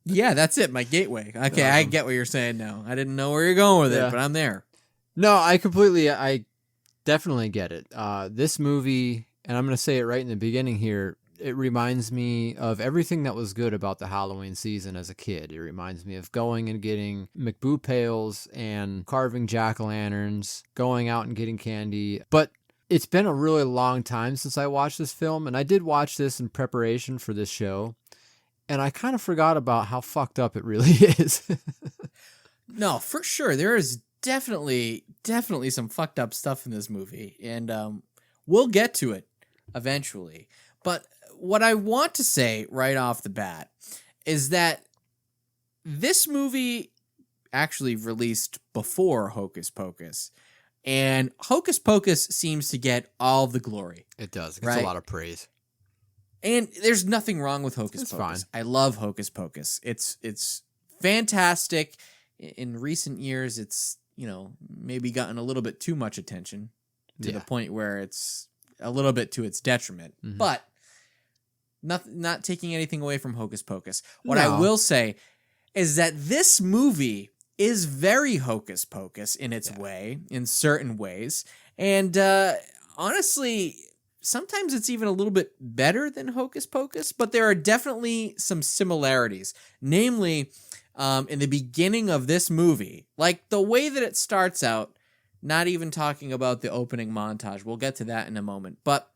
Yeah, that's it. My gateway. Okay, I get what you're saying now. I didn't know where you're going with it, but I'm there. No, I definitely get it. This movie, and I'm going to say it right in the beginning here, it reminds me of everything that was good about the Halloween season as a kid. It reminds me of going and getting McBoo pails and carving jack-o'-lanterns, going out and getting candy. But it's been a really long time since I watched this film, and I did watch this in preparation for this show, and I kind of forgot about how fucked up it really is. No, for sure. There is definitely some fucked up stuff in this movie, and we'll get to it eventually. But what I want to say right off the bat is that this movie actually released before Hocus Pocus, and Hocus Pocus seems to get all the glory. It does. It gets a lot of praise. And there's nothing wrong with Hocus Pocus. Fine. I love Hocus Pocus. It's fantastic. In recent years, it's, maybe gotten a little bit too much attention to the point where it's a little bit to its detriment. Mm-hmm. But not taking anything away from Hocus Pocus. What I will say is that this movie is very hocus pocus in its way, in certain ways. And honestly, sometimes it's even a little bit better than hocus pocus, but there are definitely some similarities. Namely, in the beginning of this movie, like the way that it starts out, not even talking about the opening montage. We'll get to that in a moment. But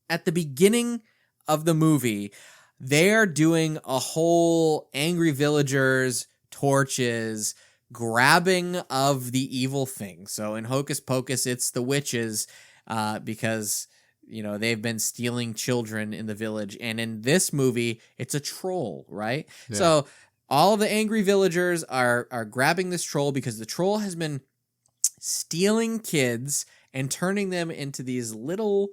at the beginning of the movie, they're doing a whole angry villagers, torches, grabbing of the evil thing. So in Hocus Pocus, it's the witches because, you know, they've been stealing children in the village. And in this movie, it's a troll, right? Yeah. So all of the angry villagers are grabbing this troll because the troll has been stealing kids and turning them into these little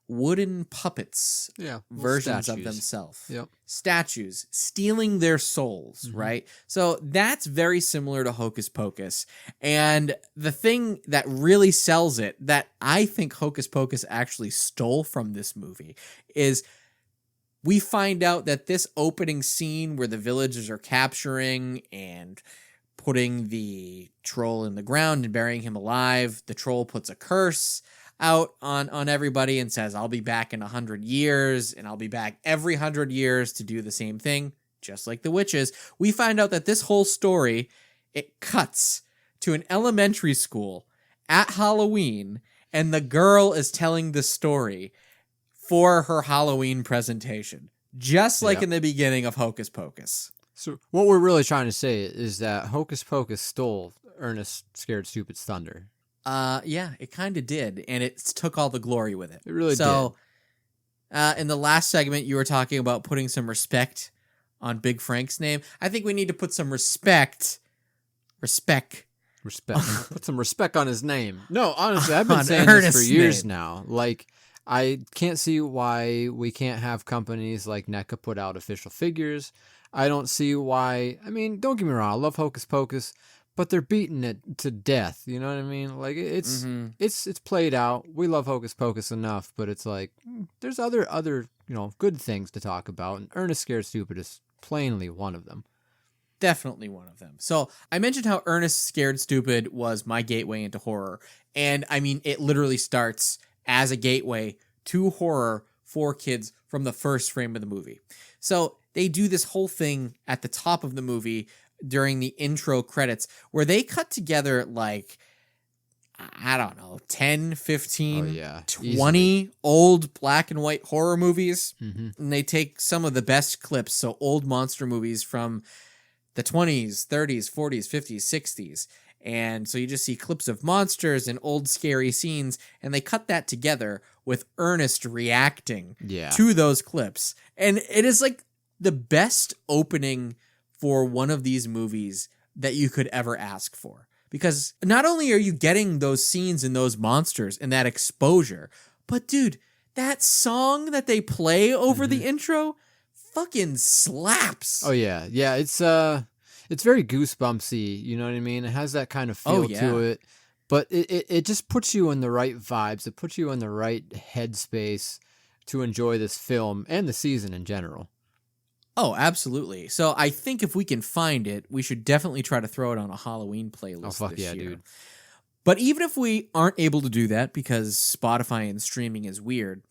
wooden puppets, versions of themselves. Yep. Statues, stealing their souls, right? So that's very similar to Hocus Pocus. And the thing that really sells it, that I think Hocus Pocus actually stole from this movie, is we find out that this opening scene where the villagers are capturing and putting the troll in the ground and burying him alive, the troll puts a curse out on everybody and says, I'll be back in 100 years, and I'll be back every 100 years to do the same thing, just like the witches. We find out that this whole story, it cuts to an elementary school at Halloween, and the girl is telling the story for her Halloween presentation, just like in the beginning of Hocus Pocus. So what we're really trying to say is that Hocus Pocus stole Ernest Scared Stupid's thunder. Yeah, it kind of did, and it took all the glory with it. It really did. In the last segment, you were talking about putting some respect on Big Frank's name. I think we need to put some respect. Put some respect on his name. No, honestly, I've been saying Ernest's this for years name. now. Like, I can't see why we can't have companies like NECA put out official figures. I don't see why. I mean, don't get me wrong. I love Hocus Pocus, but they're beating it to death. You know what I mean? Like, it's played out. We love Hocus Pocus enough, but it's like there's other good things to talk about, and Ernest Scared Stupid is plainly one of them. Definitely one of them. So I mentioned how Ernest Scared Stupid was my gateway into horror, and I mean, it literally starts as a gateway to horror for kids from the first frame of the movie. So they do this whole thing at the top of the movie during the intro credits where they cut together like, I don't know, 10, 15, 20 easily old black and white horror movies. And they take some of the best clips, so old monster movies from the 20s, 30s, 40s, 50s, 60s. And so you just see clips of monsters and old scary scenes, and they cut that together with Ernest reacting to those clips. And it is like the best opening for one of these movies that you could ever ask for. Because not only are you getting those scenes and those monsters and that exposure, but dude, that song that they play over the intro fucking slaps. Oh yeah. Yeah, it's very goosebumpsy, you know what I mean? It has that kind of feel to it. But it just puts you in the right vibes. It puts you in the right headspace to enjoy this film and the season in general. Oh, absolutely. So I think if we can find it, we should definitely try to throw it on a Halloween playlist. Oh, fuck this yeah, year. dude. But even if we aren't able to do that because Spotify and streaming is weird,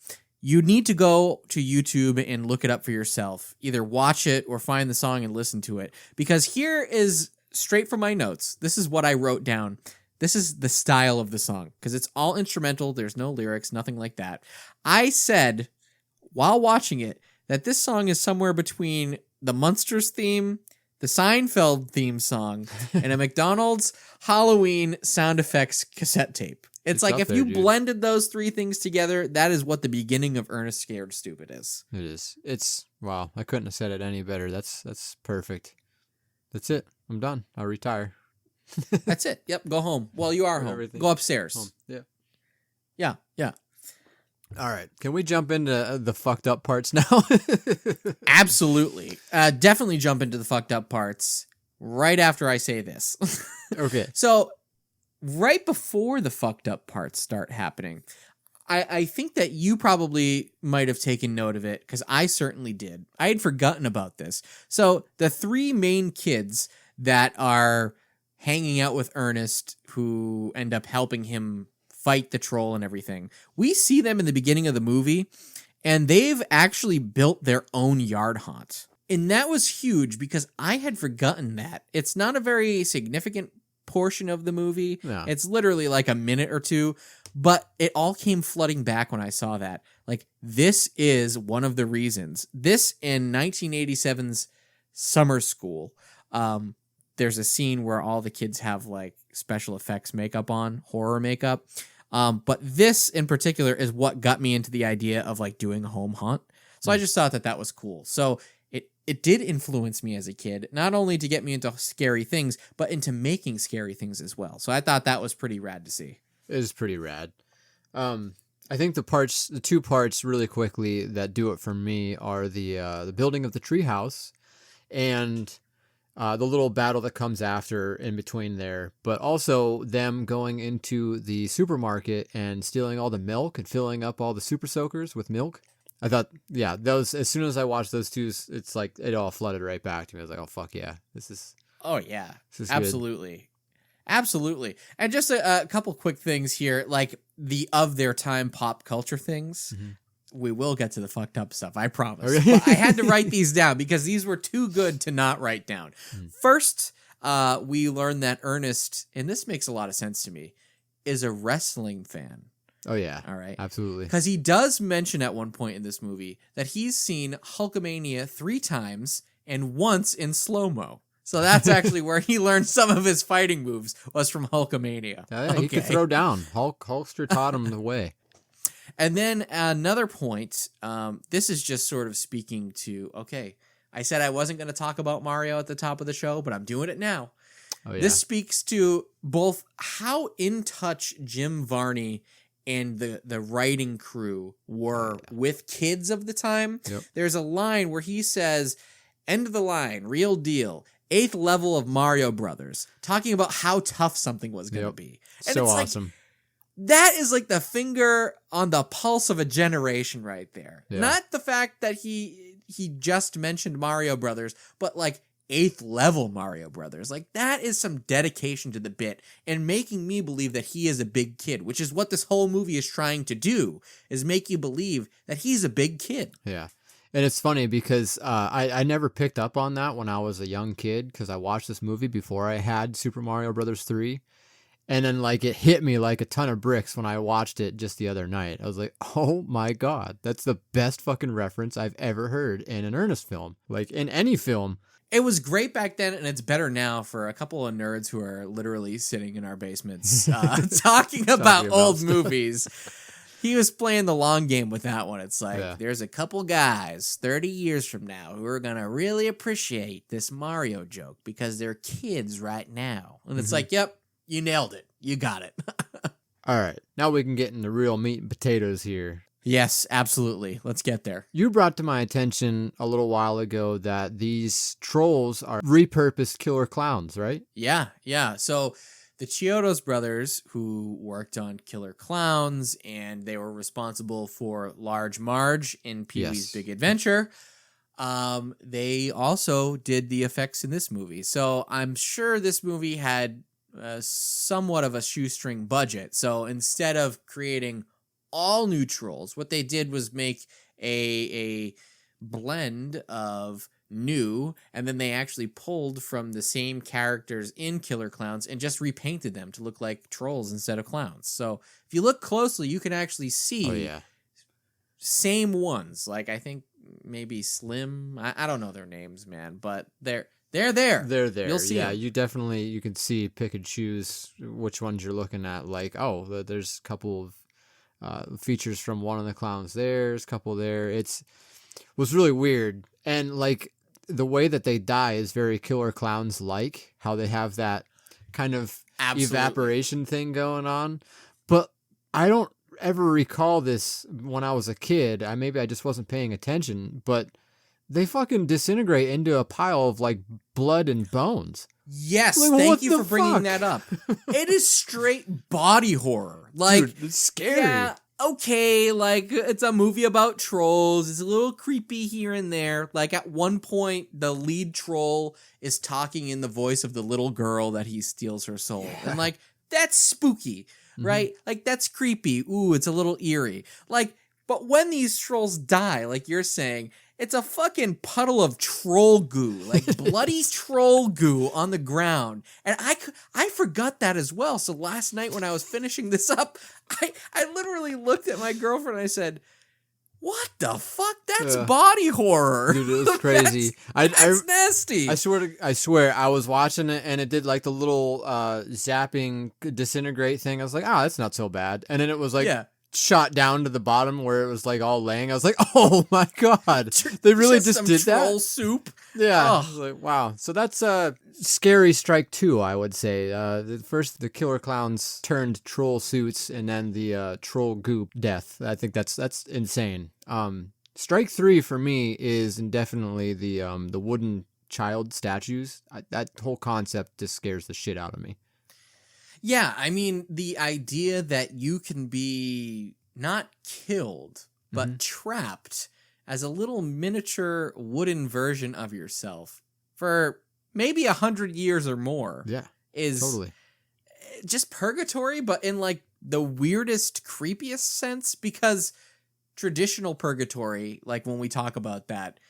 you need to go to YouTube and look it up for yourself. Either watch it or find the song and listen to it. Because here is, straight from my notes, this is what I wrote down. This is the style of the song. Because it's all instrumental. There's no lyrics, nothing like that. I said, while watching it, that this song is somewhere between the Munsters theme, the Seinfeld theme song, and a McDonald's Halloween sound effects cassette tape. It's like if you blended those three things together, that is what the beginning of Ernest Scared Stupid is. It is. It's, wow, I couldn't have said it any better. That's perfect. That's it. I'm done. I'll retire. That's it. Yep, go home. Well, you are home. Everything. Go upstairs. Home. Yeah. Yeah, yeah. All right. Can we jump into the fucked up parts now? Absolutely. Definitely jump into the fucked up parts right after I say this. Okay. So, right before the fucked up parts start happening, I think that you probably might have taken note of it, because I certainly did. I had forgotten about this. So, the three main kids that are hanging out with Ernest, who end up helping him fight the troll and everything. We see them in the beginning of the movie, and they've actually built their own yard haunt. And that was huge because I had forgotten that. It's not a very significant portion of the movie. No. It's literally like a minute or two, but it all came flooding back when I saw that. Like, this is one of the reasons. This in 1987's summer school, there's a scene where all the kids have like special effects makeup on, horror makeup. But this in particular is what got me into the idea of like doing a home haunt. So I just thought that was cool. So it did influence me as a kid, not only to get me into scary things, but into making scary things as well. So I thought that was pretty rad to see. It is pretty rad. I think the two parts really quickly that do it for me are the building of the treehouse and the little battle that comes after in between there, but also them going into the supermarket and stealing all the milk and filling up all the super soakers with milk. I thought, yeah, those, as soon as I watched those two, it's like it all flooded right back to me. I was like, oh, fuck yeah. This is Absolutely. Good. Absolutely. And just a couple quick things here, like the of their time pop culture things. Mm-hmm. We will get to the fucked up stuff, I promise. Okay. But I had to write these down because these were too good to not write down. First, we learned that Ernest, and this makes a lot of sense to me, is a wrestling fan. Oh, yeah. All right. Absolutely. Because he does mention at one point in this movie that he's seen Hulkamania 3 times and once in slow-mo. So that's actually where he learned some of his fighting moves, was from Hulkamania. Yeah, he could throw down. Hulkster taught him the way. And then another point, this is just sort of speaking to, okay, I said I wasn't going to talk about Mario at the top of the show, but I'm doing it now. Oh, yeah. This speaks to both how in touch Jim Varney and the writing crew were with kids of the time. Yep. There's a line where he says, end of the line, real deal, 8th level of Mario Brothers, talking about how tough something was going to be. And so it's awesome. Like, that is like the finger on the pulse of a generation right there. Yeah. Not the fact that he just mentioned Mario Brothers, but like 8th level Mario Brothers. Like, that is some dedication to the bit and making me believe that he is a big kid, which is what this whole movie is trying to do, is make you believe that he's a big kid. Yeah. And it's funny because I never picked up on that when I was a young kid, because I watched this movie before I had Super Mario Brothers 3. And then like it hit me like a ton of bricks when I watched it just the other night. I was like, oh my God, that's the best fucking reference I've ever heard in an Ernest film. Like in any film. It was great back then, and it's better now for a couple of nerds who are literally sitting in our basements talking about old movies. He was playing the long game with that one. It's like, there's a couple guys 30 years from now who are going to really appreciate this Mario joke because they're kids right now. And it's like, yep, you nailed it. You got it. All right. Now we can get into real meat and potatoes here. Yes, absolutely. Let's get there. You brought to my attention a little while ago that these trolls are repurposed killer clowns, right? Yeah. So the Chiodos brothers, who worked on Killer Clowns, and they were responsible for Large Marge in Pee-wee's Big Adventure, they also did the effects in this movie. So I'm sure this movie had somewhat of a shoestring budget. So instead of creating all new trolls, what they did was make a blend of new, and then they actually pulled from the same characters in Killer Clowns and just repainted them to look like trolls instead of clowns. So if you look closely, you can actually see same ones. Like, I think maybe Slim, I don't know their names, man, but they're there. They're there. You'll see them. You can see, pick and choose which ones you're looking at. Like, oh, there's a couple of features from one of the clowns. There's a couple there. Was really weird. And like the way that they die is very Killer Clowns like, how they have that kind of evaporation thing going on. But I don't ever recall this when I was a kid. Maybe I just wasn't paying attention, but they fucking disintegrate into a pile of like blood and bones. Yes, like, thank you for bringing that up. It is straight body horror. Like, dude, it's scary. Yeah, okay, like, it's a movie about trolls. It's a little creepy here and there. Like, at one point, the lead troll is talking in the voice of the little girl that he steals her soul. Yeah. And, like, that's spooky, right? Like, that's creepy. Ooh, it's a little eerie. Like, but when these trolls die, like you're saying, it's a fucking puddle of troll goo, like bloody troll goo on the ground. And I forgot that as well. So last night when I was finishing this up, I literally looked at my girlfriend and I said, what the fuck? That's body horror. Dude, it was crazy. That's nasty. I swear, I was watching it and it did like the little zapping disintegrate thing. I was like, oh, that's not so bad. And then it was like shot down to the bottom where it was like all laying. I was like, oh my God. They really just did that? Troll soup. Yeah. I was like, wow. So that's scary strike 2, I would say. First, the killer clowns turned troll suits and then the troll goop death. I think that's insane. Strike 3 for me is definitely the wooden child statues. That whole concept just scares the shit out of me. Yeah, I mean, the idea that you can be not killed, but trapped as a little miniature wooden version of yourself for maybe 100 years or more is totally just purgatory, but in like the weirdest, creepiest sense, because traditional purgatory, like when we talk about that,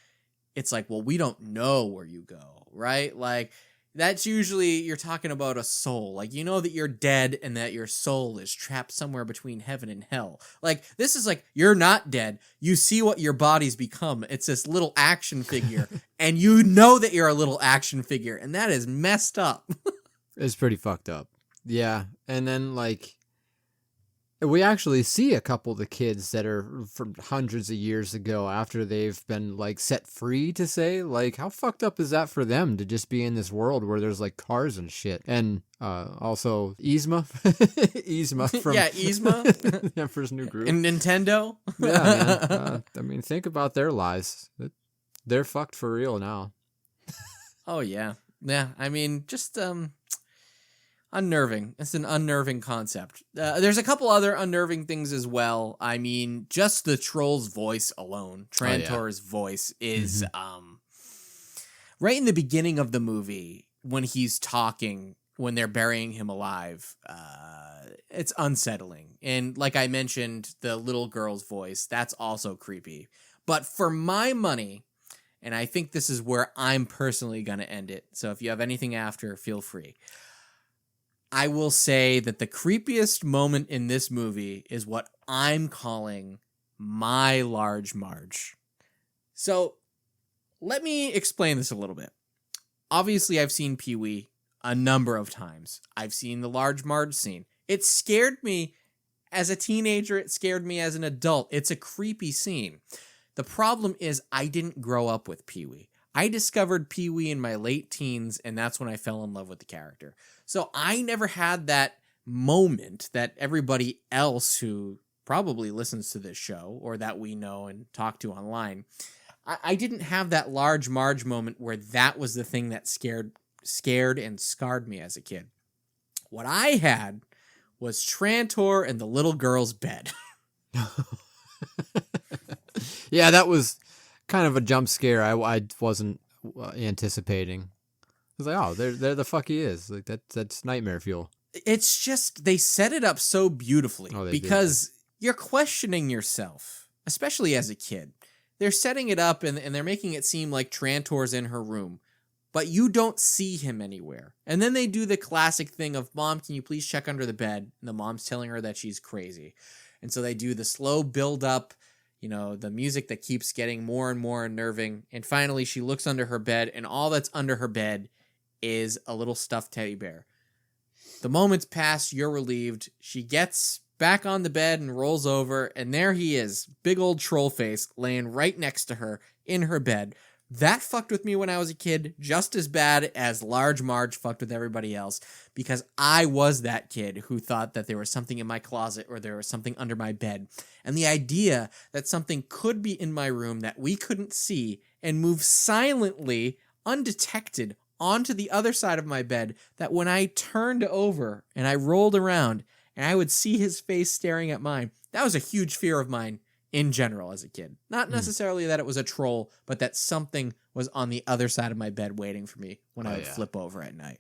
it's like, well, we don't know where you go, right? Like, that's usually, you're talking about a soul. Like, you know that you're dead and that your soul is trapped somewhere between heaven and hell. Like, this is like, you're not dead. You see what your body's become. It's this little action figure. And you know that you're a little action figure. And that is messed up. It's pretty fucked up. Yeah. And then, like, we actually see a couple of the kids that are from hundreds of years ago after they've been like set free, to say, like, how fucked up is that for them to just be in this world where there's like cars and shit? And also Yzma from Yzma Emperor's New Groove and Nintendo. Yeah, man. I mean, think about their lives. They're fucked for real now. Oh yeah. I mean, just unnerving. It's an unnerving concept. There's a couple other unnerving things as well. I mean, just the troll's voice alone, Trantor's voice is right in the beginning of the movie when he's talking, when they're burying him alive. It's unsettling. And like I mentioned, the little girl's voice, that's also creepy. But for my money, and I think this is where I'm personally going to end it, so if you have anything after, feel free. I will say that the creepiest moment in this movie is what I'm calling my Large Marge. So let me explain this a little bit. Obviously, I've seen Pee-wee a number of times. I've seen the Large Marge scene. It scared me as a teenager. It scared me as an adult. It's a creepy scene. The problem is I didn't grow up with Pee-wee. I discovered Pee-wee in my late teens, and that's when I fell in love with the character. So I never had that moment that everybody else who probably listens to this show or that we know and talk to online, I didn't have that Large Marge moment where that was the thing that scared and scarred me as a kid. What I had was Trantor and the little girl's bed. Yeah, that was kind of a jump scare I wasn't anticipating. I was like, oh, there the fuck he is. Like that's nightmare fuel. It's just, they set it up so beautifully because you're questioning yourself, especially as a kid. They're setting it up and they're making it seem like Trantor's in her room, but you don't see him anywhere. And then they do the classic thing of, Mom, can you please check under the bed? And the mom's telling her that she's crazy. And so they do the slow build up, the music that keeps getting more and more unnerving. And finally, she looks under her bed, and all that's under her bed is a little stuffed teddy bear. The moments pass, you're relieved. She gets back on the bed and rolls over, and there he is, big old troll face, laying right next to her in her bed. That fucked with me when I was a kid, just as bad as Large Marge fucked with everybody else, because I was that kid who thought that there was something in my closet or there was something under my bed. And the idea that something could be in my room that we couldn't see and move silently, undetected, onto the other side of my bed, that when I turned over and I rolled around and I would see his face staring at mine. That was a huge fear of mine in general as a kid. Not necessarily that it was a troll, but that something was on the other side of my bed waiting for me when I would flip over at night.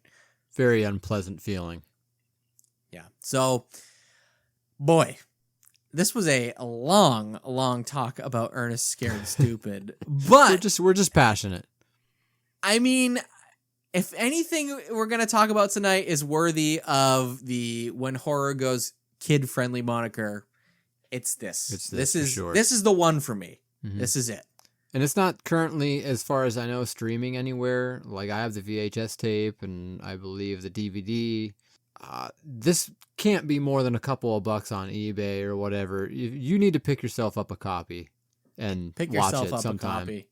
Very unpleasant feeling. Yeah. So, boy, this was a long talk about Ernest Scared Stupid, but we're just passionate. I mean, if anything we're going to talk about tonight is worthy of the When Horror Goes Kid-Friendly moniker, it's this. This is the one for me. Mm-hmm. This is it. And it's not currently, as far as I know, streaming anywhere. Like, I have the VHS tape and I believe the DVD. This can't be more than a couple of bucks on eBay or whatever. You need to pick yourself up a copy and watch it sometime. A copy.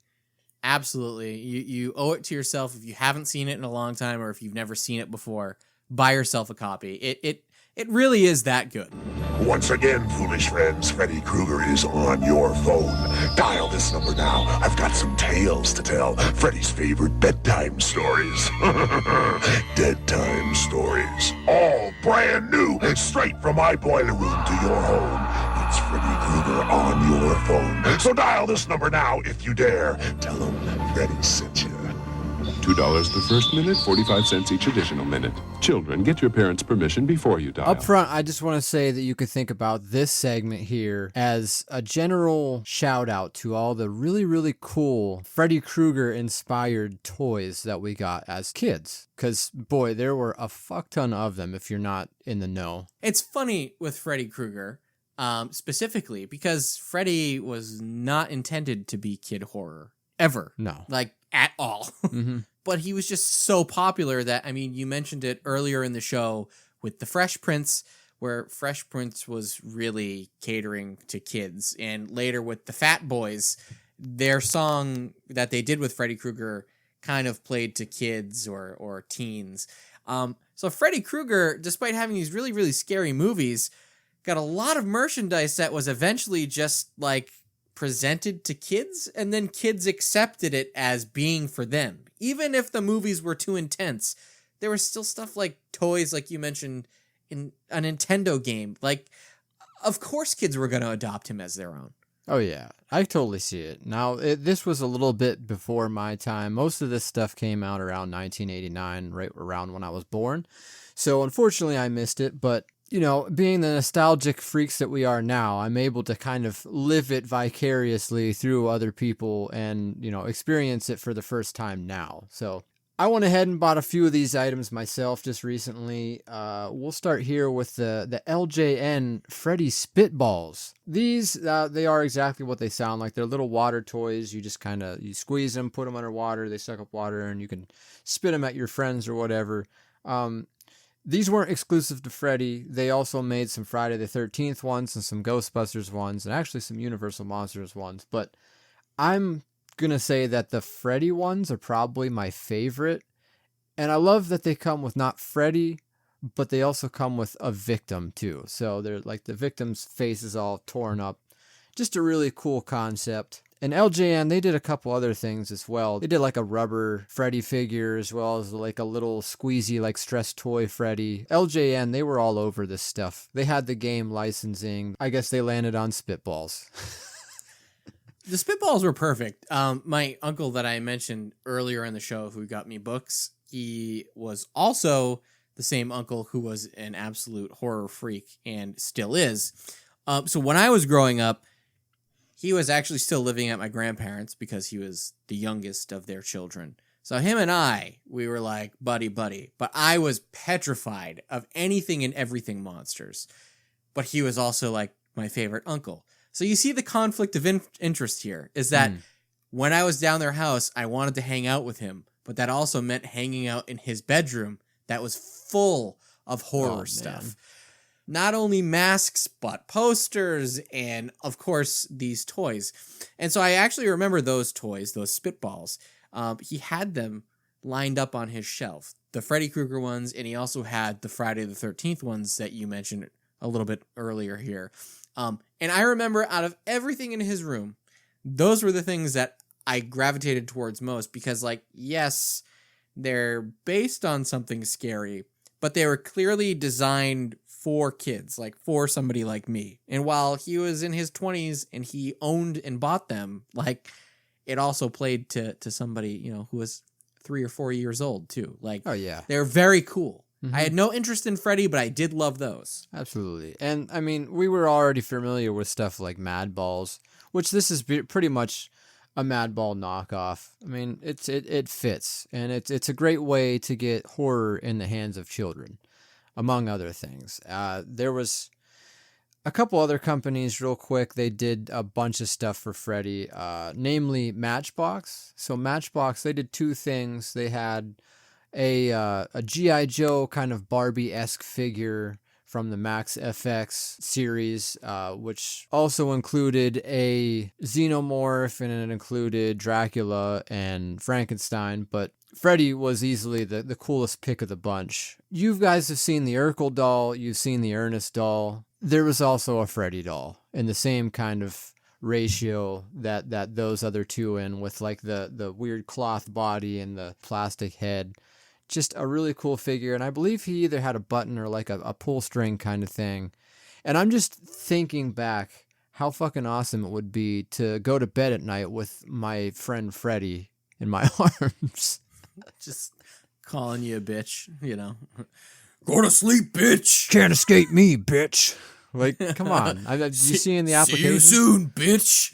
Absolutely. You owe it to yourself. If you haven't seen it in a long time or if you've never seen it before, buy yourself a copy. It really is that good. Once again, foolish friends, Freddy Krueger is on your phone. Dial this number now. I've got some tales to tell. Freddy's favorite bedtime stories. Dead time stories. All brand new, straight from my boiler room to your home. It's Freddy Krueger on your phone. So dial this number now if you dare. Tell him Freddy sent you. $2 the first minute, 45 cents each additional minute. Children, get your parents' permission before you dial. Up front, I just want to say that you could think about this segment here as a general shout out to all the really, really cool Freddy Krueger inspired toys that we got as kids. Because, boy, there were a fuck ton of them if you're not in the know. It's funny with Freddy Krueger, specifically, because Freddy was not intended to be kid horror. Ever. No. Like, at all. Mm-hmm. But he was just so popular that, I mean, you mentioned it earlier in the show with the Fresh Prince, where Fresh Prince was really catering to kids. And later with the Fat Boys, their song that they did with Freddy Krueger kind of played to kids or teens. So Freddy Krueger, despite having these really, really scary movies, got a lot of merchandise that was eventually just like presented to kids, and then kids accepted it as being for them. Even if the movies were too intense, there was still stuff like toys, like you mentioned, in a Nintendo game. Like, of course kids were going to adopt him as their own. Oh, yeah. I totally see it. Now, this was a little bit before my time. Most of this stuff came out around 1989, right around when I was born. So, unfortunately, I missed it, but you know, being the nostalgic freaks that we are now, I'm able to kind of live it vicariously through other people and, you know, experience it for the first time now. So I went ahead and bought a few of these items myself just recently. We'll start here with the LJN Freddy Spitballs. These, they are exactly what they sound like. They're little water toys. You just kind of, you squeeze them, put them underwater, they suck up water, and you can spit them at your friends or whatever. These weren't exclusive to Freddy. They also made some Friday the 13th ones and some Ghostbusters ones and actually some Universal Monsters ones. But I'm going to say that the Freddy ones are probably my favorite. And I love that they come with not Freddy, but they also come with a victim too. So they're like the victim's face is all torn up. Just a really cool concept. And LJN, they did a couple other things as well. They did like a rubber Freddy figure as well as like a little squeezy like stress toy Freddy. LJN, they were all over this stuff. They had the game licensing. I guess they landed on Spitballs. The Spitballs were perfect. My uncle that I mentioned earlier in the show who got me books, he was also the same uncle who was an absolute horror freak and still is. So when I was growing up, he was actually still living at my grandparents because he was the youngest of their children. So him and we were like buddy. But I was petrified of anything and everything monsters. But he was also like my favorite uncle. So you see the conflict of interest here is that when I was down their house, I wanted to hang out with him. But that also meant hanging out in his bedroom that was full of horror stuff. Man. Not only masks, but posters, and of course, these toys. And so I actually remember those toys, those Spitballs. He had them lined up on his shelf. The Freddy Krueger ones, and he also had the Friday the 13th ones that you mentioned a little bit earlier here. And I remember out of everything in his room, those were the things that I gravitated towards most because, like, yes, they're based on something scary, but they were clearly designed for kids, like for somebody like me. And while he was in his 20s and he owned and bought them, like it also played to somebody, you know, who was 3 or 4 years old too. Like, oh yeah, they're very cool. Mm-hmm. I had no interest in Freddy, but I did love those. Absolutely. And I mean, we were already familiar with stuff like Mad Balls, which this is pretty much a Mad Ball knockoff. I mean, it fits, and it's a great way to get horror in the hands of children, among other things. There was a couple other companies, real quick. They did a bunch of stuff for Freddy, namely Matchbox. So Matchbox, they did two things. They had a G.I. Joe kind of Barbie-esque figure from the Max FX series, which also included a Xenomorph, and it included Dracula and Frankenstein, but Freddy was easily the coolest pick of the bunch. You guys have seen the Urkel doll, you've seen the Ernest doll. There was also a Freddy doll in the same kind of ratio that those other two in, with like the weird cloth body and the plastic head. Just a really cool figure, and I believe he either had a button or like a pull string kind of thing. And I'm just thinking back how fucking awesome it would be to go to bed at night with my friend Freddy in my arms. Just calling you a bitch, you know. Go to sleep, bitch. Can't escape me, bitch. Like, come on. You see in the application? See you soon, bitch.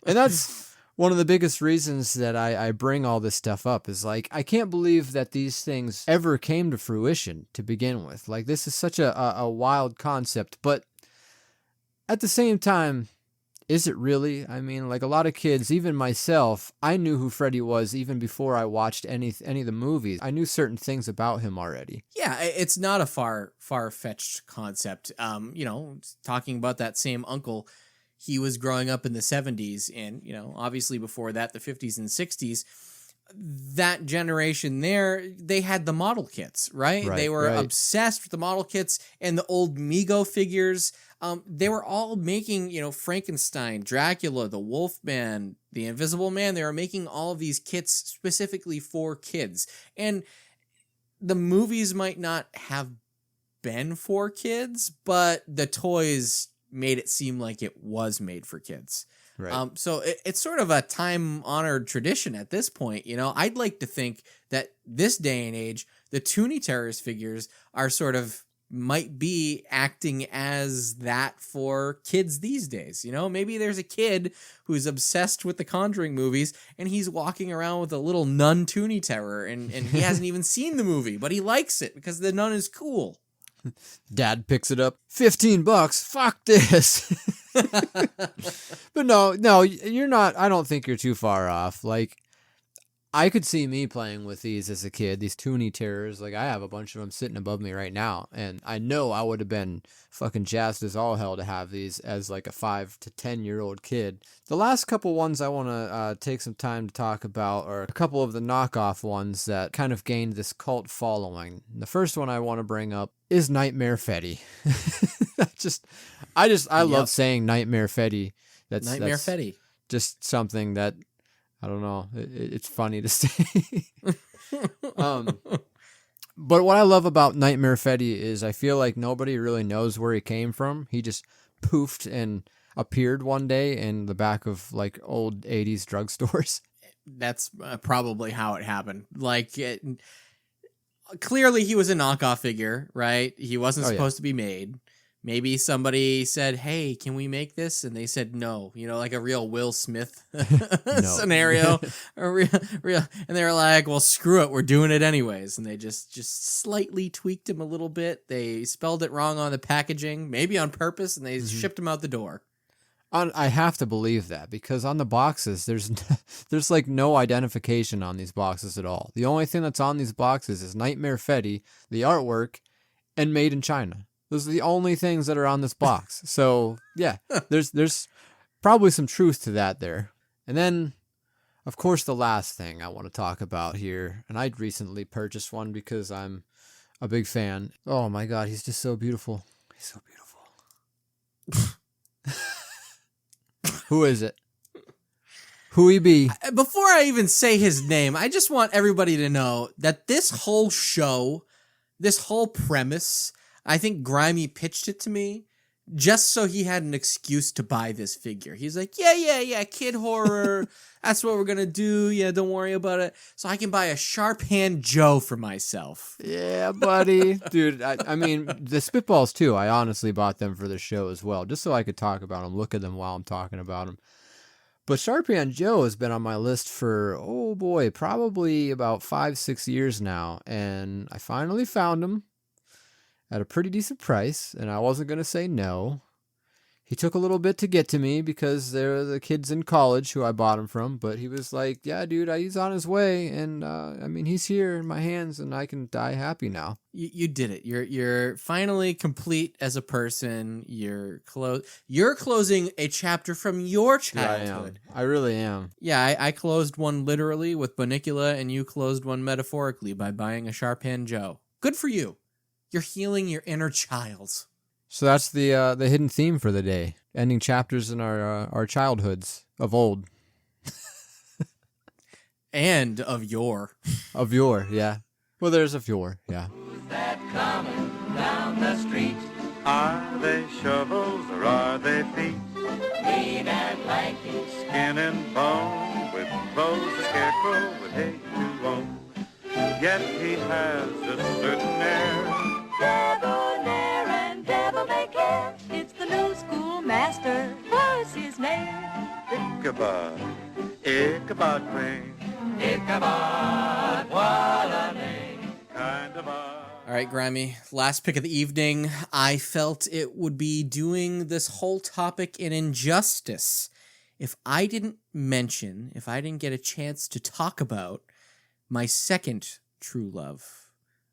And that's one of the biggest reasons that I bring all this stuff up, is like, I can't believe that these things ever came to fruition to begin with. Like, this is such a wild concept, but at the same time, is it really? I mean, like a lot of kids, even myself, I knew who Freddy was even before I watched any of the movies. I knew certain things about him already. Yeah, it's not a far-fetched concept. You know, talking about that same uncle, he was growing up in the 70s, and, you know, obviously before that, the 50s and 60s, that generation there, they had the model kits, right? They were obsessed with the model kits and the old Mego figures. They were all making, you know, Frankenstein, Dracula, the Wolfman, the Invisible Man. They were making all of these kits specifically for kids. And the movies might not have been for kids, but the toys made it seem like it was made for kids. Right. So it's sort of a time-honored tradition at this point. You know, I'd like to think that this day and age, the Toonie Terrors figures are sort of might be acting as that for kids these days. You know, maybe there's a kid who's obsessed with the Conjuring movies, and he's walking around with a little nun Toonie Terror, and he hasn't even seen the movie, but he likes it because the nun is cool. Dad picks it up. $15. Fuck this. But no, you're not. I don't think you're too far off. Like, I could see me playing with these as a kid, these Toonie Terrors. Like, I have a bunch of them sitting above me right now, and I know I would have been fucking jazzed as all hell to have these as like a 5 to 10-year-old kid. The last couple ones I want to take some time to talk about are a couple of the knockoff ones that kind of gained this cult following. The first one I want to bring up is Nightmare Freddy. I love saying Nightmare Freddy. That's Freddy. Just something that, I don't know, it's funny to say. But what I love about Nightmare Freddy is I feel like nobody really knows where he came from. He just poofed and appeared one day in the back of like old 80s drugstores. That's probably how it happened. Like, clearly he was a knockoff figure, right? He wasn't supposed to be made. Maybe somebody said, hey, can we make this? And they said no. You know, like a real Will Smith scenario. real, and they were like, well, screw it. We're doing it anyways. And they just slightly tweaked him a little bit. They spelled it wrong on the packaging, maybe on purpose, and they shipped him out the door. I have to believe that, because on the boxes, there's like no identification on these boxes at all. The only thing that's on these boxes is Nightmare Freddy, the artwork, and Made in China. Those are the only things that are on this box. So, yeah, there's probably some truth to that there. And then, of course, the last thing I want to talk about here, and I'd recently purchased one because I'm a big fan. Oh, my God, he's just so beautiful. He's so beautiful. Who is it? Who he be? Before I even say his name, I just want everybody to know that this whole show this whole premise, I think Grimey pitched it to me just so he had an excuse to buy this figure. He's like, yeah, kid horror. That's what we're going to do. Yeah, don't worry about it. So I can buy a Sharp Hand Joe for myself. Yeah, buddy. Dude, I mean, the Spitballs, too, I honestly bought them for the show as well, just so I could talk about them, look at them while I'm talking about them. But Sharp Hand Joe has been on my list for, oh boy, probably about 5-6 years now. And I finally found him at a pretty decent price, and I wasn't going to say no. He took a little bit to get to me because they're the kids in college who I bought him from, but he was like, yeah, dude, he's on his way, and I mean, he's here in my hands, and I can die happy now. You did it. You're finally complete as a person. You're closing a chapter from your childhood. I really am. Yeah, I closed one literally with Bunnicula, and you closed one metaphorically by buying a Sharp Hand Joe. Good for you. You're healing your inner child. So that's the hidden theme for the day. Ending chapters in our childhoods of old. And of yore. Of yore, yeah. Well, there's of yore, yeah. Who's that coming down the street? Are they shovels or are they feet? Lean and lanky, skin and bone, with clothes a scarecrow would hate to own. Yet he has a certain air. Debonair and devil may care. It's the new schoolmaster. What's his name? Ichabod, Ichabod Crane. Ichabod, what a name. Kind of odd. All right, Grimey, last pick of the evening. I felt it would be doing this whole topic an injustice if I didn't get a chance to talk about my second true love.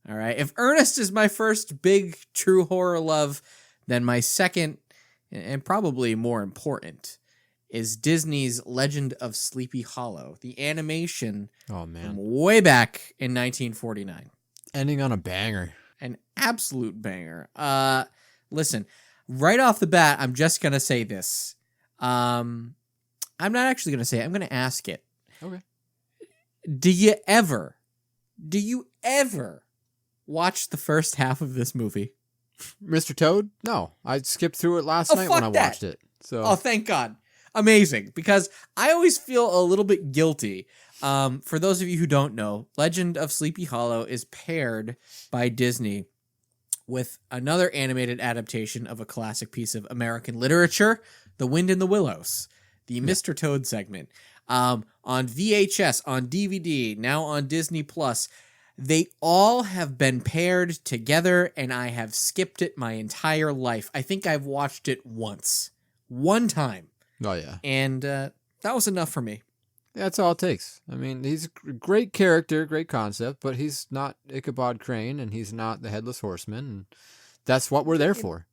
All right. If Ernest is my first big true horror love, then my second, and probably more important, is Disney's Legend of Sleepy Hollow, the animation from way back in 1949. Ending on a banger. An absolute banger. Listen, right off the bat, I'm just going to say this. I'm not actually going to say it. I'm going to ask it. Okay. Do you ever watch the first half of this movie? Mr. Toad? No. I skipped through it last night when I watched it. So. Oh, thank God. Amazing. Because I always feel a little bit guilty. For those of you who don't know, Legend of Sleepy Hollow is paired by Disney with another animated adaptation of a classic piece of American literature, The Wind in the Willows, the Mr. Toad segment. On VHS, on DVD, now on Disney Plus. They all have been paired together, and I have skipped it my entire life. I think I've watched it one time. Oh, yeah. And that was enough for me. That's all it takes. I mean, he's a great character, great concept, but he's not Ichabod Crane, and he's not the Headless Horseman, and that's what we're there for.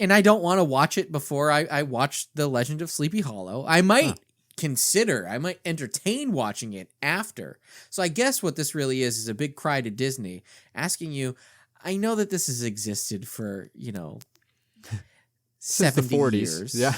And I don't want to watch it before I watch The Legend of Sleepy Hollow. I might I might entertain watching it after. So I guess what this really is a big cry to Disney, asking you, I know that this has existed for, 70 years. Yeah.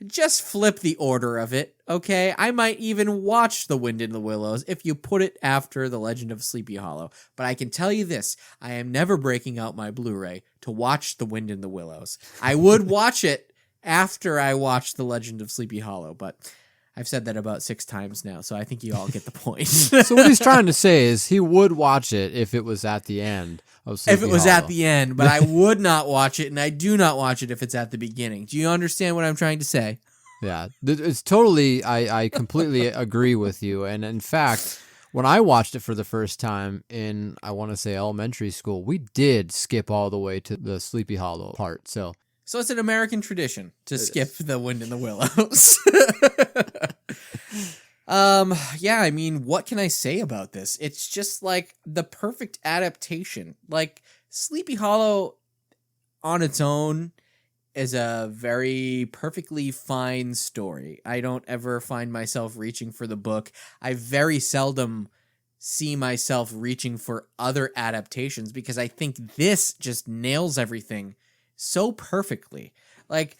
Just flip the order of it, okay? I might even watch The Wind in the Willows if you put it after The Legend of Sleepy Hollow. But I can tell you this, I am never breaking out my Blu-ray to watch The Wind in the Willows. I would watch it after I watched The Legend of Sleepy Hollow, but I've said that about 6 times now, so I think you all get the point. So what he's trying to say is he would watch it if it was at the end of Sleepy If it was Hollow. at the end, but I would not watch it, and I do not watch it if it's at the beginning. Do you understand what I'm trying to say? Yeah, it's totally, I completely agree with you, and in fact, when I watched it for the first time in, I want to say elementary school, we did skip all the way to the Sleepy Hollow part, So it's an American tradition to skip The Wind in the Willows. Yeah, I mean, what can I say about this? It's just like the perfect adaptation. Like Sleepy Hollow on its own is a very perfectly fine story. I don't ever find myself reaching for the book. I very seldom see myself reaching for other adaptations because I think this just nails everything so perfectly. Like,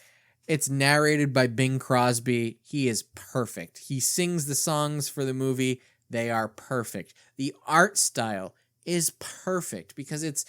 it's narrated by Bing Crosby. He is perfect. He sings the songs for the movie. They are perfect. The art style is perfect because it's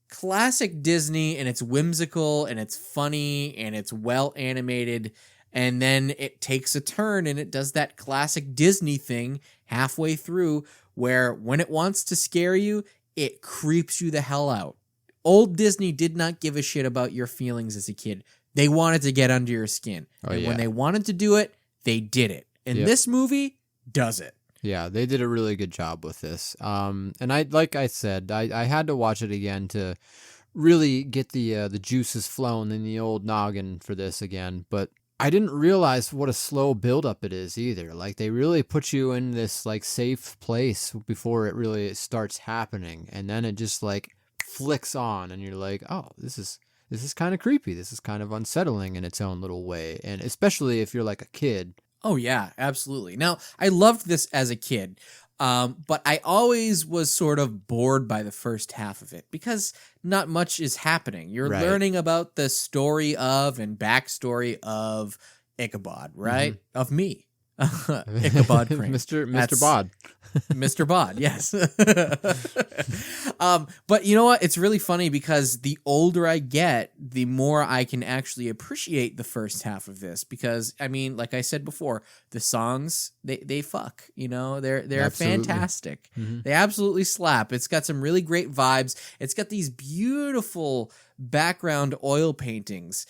classic Disney and it's whimsical and it's funny and it's well animated. And then it takes a turn and it does that classic Disney thing halfway through where when it wants to scare you, it creeps you the hell out. Old Disney did not give a shit about your feelings as a kid. They wanted to get under your skin. When they wanted to do it, they did it. And this movie does it. Yeah, they did a really good job with this. And like I said, I had to watch it again to really get the juices flowing in the old noggin for this again. But I didn't realize what a slow buildup it is either. Like they really put you in this like safe place before it really starts happening, and then it just like flicks on, and you're like, oh, this is kind of creepy. This is kind of unsettling in its own little way, and especially if you're like a kid. Oh yeah, absolutely. Now I loved this as a kid. But I always was sort of bored by the first half of it because not much is happening. You're learning about the story of and backstory of Ichabod, right? Mm-hmm. Of me. Ichabod Crane. Mr. Bod. Mr. Bod, yes. But you know what? It's really funny because the older I get, the more I can actually appreciate the first half of this. Because I mean, like I said before, the songs they fuck. You know, they're fantastic. Mm-hmm. They absolutely slap. It's got some really great vibes. It's got these beautiful background oil paintings.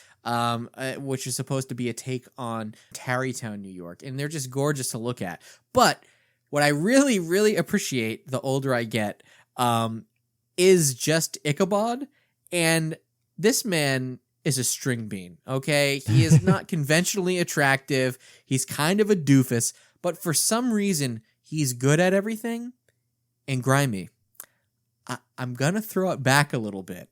Which is supposed to be a take on Tarrytown, New York. And they're just gorgeous to look at. But what I really, really appreciate the older I get is just Ichabod. And this man is a string bean, okay? He is not conventionally attractive. He's kind of a doofus. But for some reason, he's good at everything. And Grimey, I'm going to throw it back a little bit.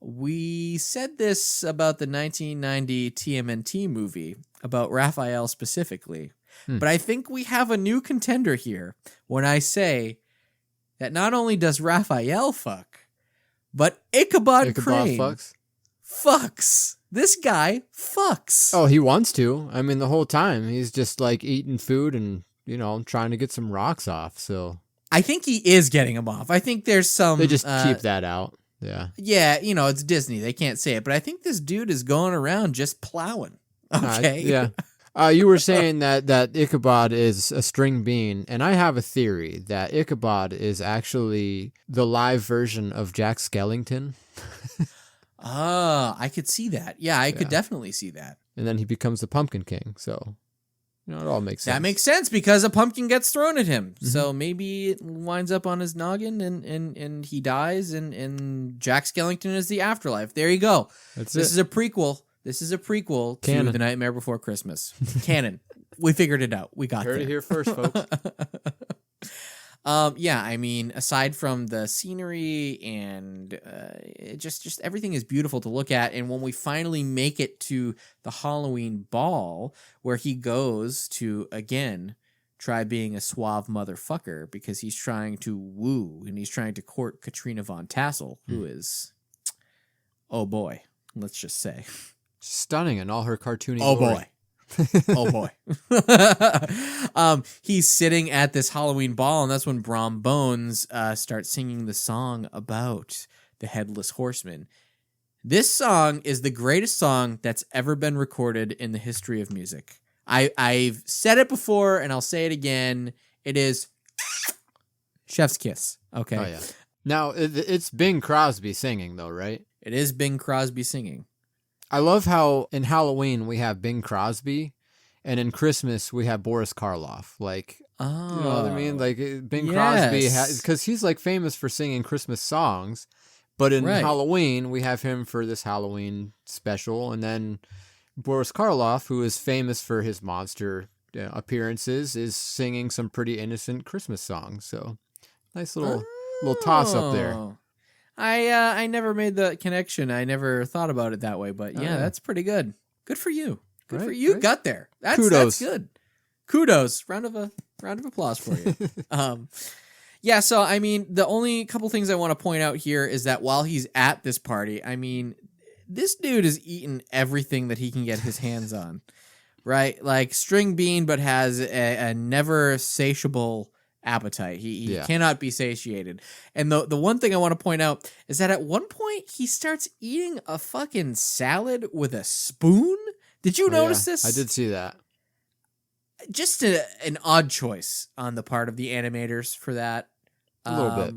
We said this about the 1990 TMNT movie, about Raphael specifically, but I think we have a new contender here when I say that not only does Raphael fuck, but Ichabod Crane fucks. This guy fucks. Oh, he wants to. I mean, the whole time he's just like eating food and, you know, trying to get some rocks off. So I think he is getting them off. I think there's some... They just keep that out. Yeah. Yeah, you know, it's Disney. They can't say it. But I think this dude is going around just plowing. Okay. Yeah. You were saying that Ichabod is a string bean, and I have a theory that Ichabod is actually the live version of Jack Skellington. I could see that. Yeah, I could definitely see that. And then he becomes the Pumpkin King. So, you know, it all makes sense. That makes sense because a pumpkin gets thrown at him. Mm-hmm. So maybe it winds up on his noggin and he dies and Jack Skellington is the afterlife. There you go. This is a prequel. This is a prequel to The Nightmare Before Christmas. Canon. We figured it out. We got there. Heard it here first, folks. Yeah, I mean, aside from the scenery and just everything is beautiful to look at. And when we finally make it to the Halloween ball, where he goes to, again, try being a suave motherfucker because he's trying to woo and he's trying to court Katrina Von Tassel, who is, oh boy, let's just say. Stunning in all her cartoony glory. Oh boy. He's sitting at this Halloween ball, and that's when Brom Bones starts singing the song about the Headless Horseman. This song is the greatest song that's ever been recorded in the history of music. I've said it before, and I'll say it again. It is Chef's Kiss. Okay. Oh, yeah. Now, it's Bing Crosby singing, though, right? It is Bing Crosby singing. I love how in Halloween we have Bing Crosby, and in Christmas we have Boris Karloff. Like, you know what I mean? Like Bing Crosby, because he's like famous for singing Christmas songs, but in Halloween we have him for this Halloween special, and then Boris Karloff, who is famous for his monster appearances, is singing some pretty innocent Christmas songs. So nice little toss up there. I never made the connection. I never thought about it that way, but that's pretty good. Good for you. Good for you. Got there. Kudos. That's good. Kudos. Round of applause for you. Yeah. So I mean, the only couple things I want to point out here is that while he's at this party, I mean, this dude is eating everything that he can get his hands on, right? Like string bean, but has a never satiable appetite. He cannot be satiated. And the one thing I want to point out is that at one point he starts eating a fucking salad with a spoon. Did you notice this? I did see that. Just an odd choice on the part of the animators for that. A little bit.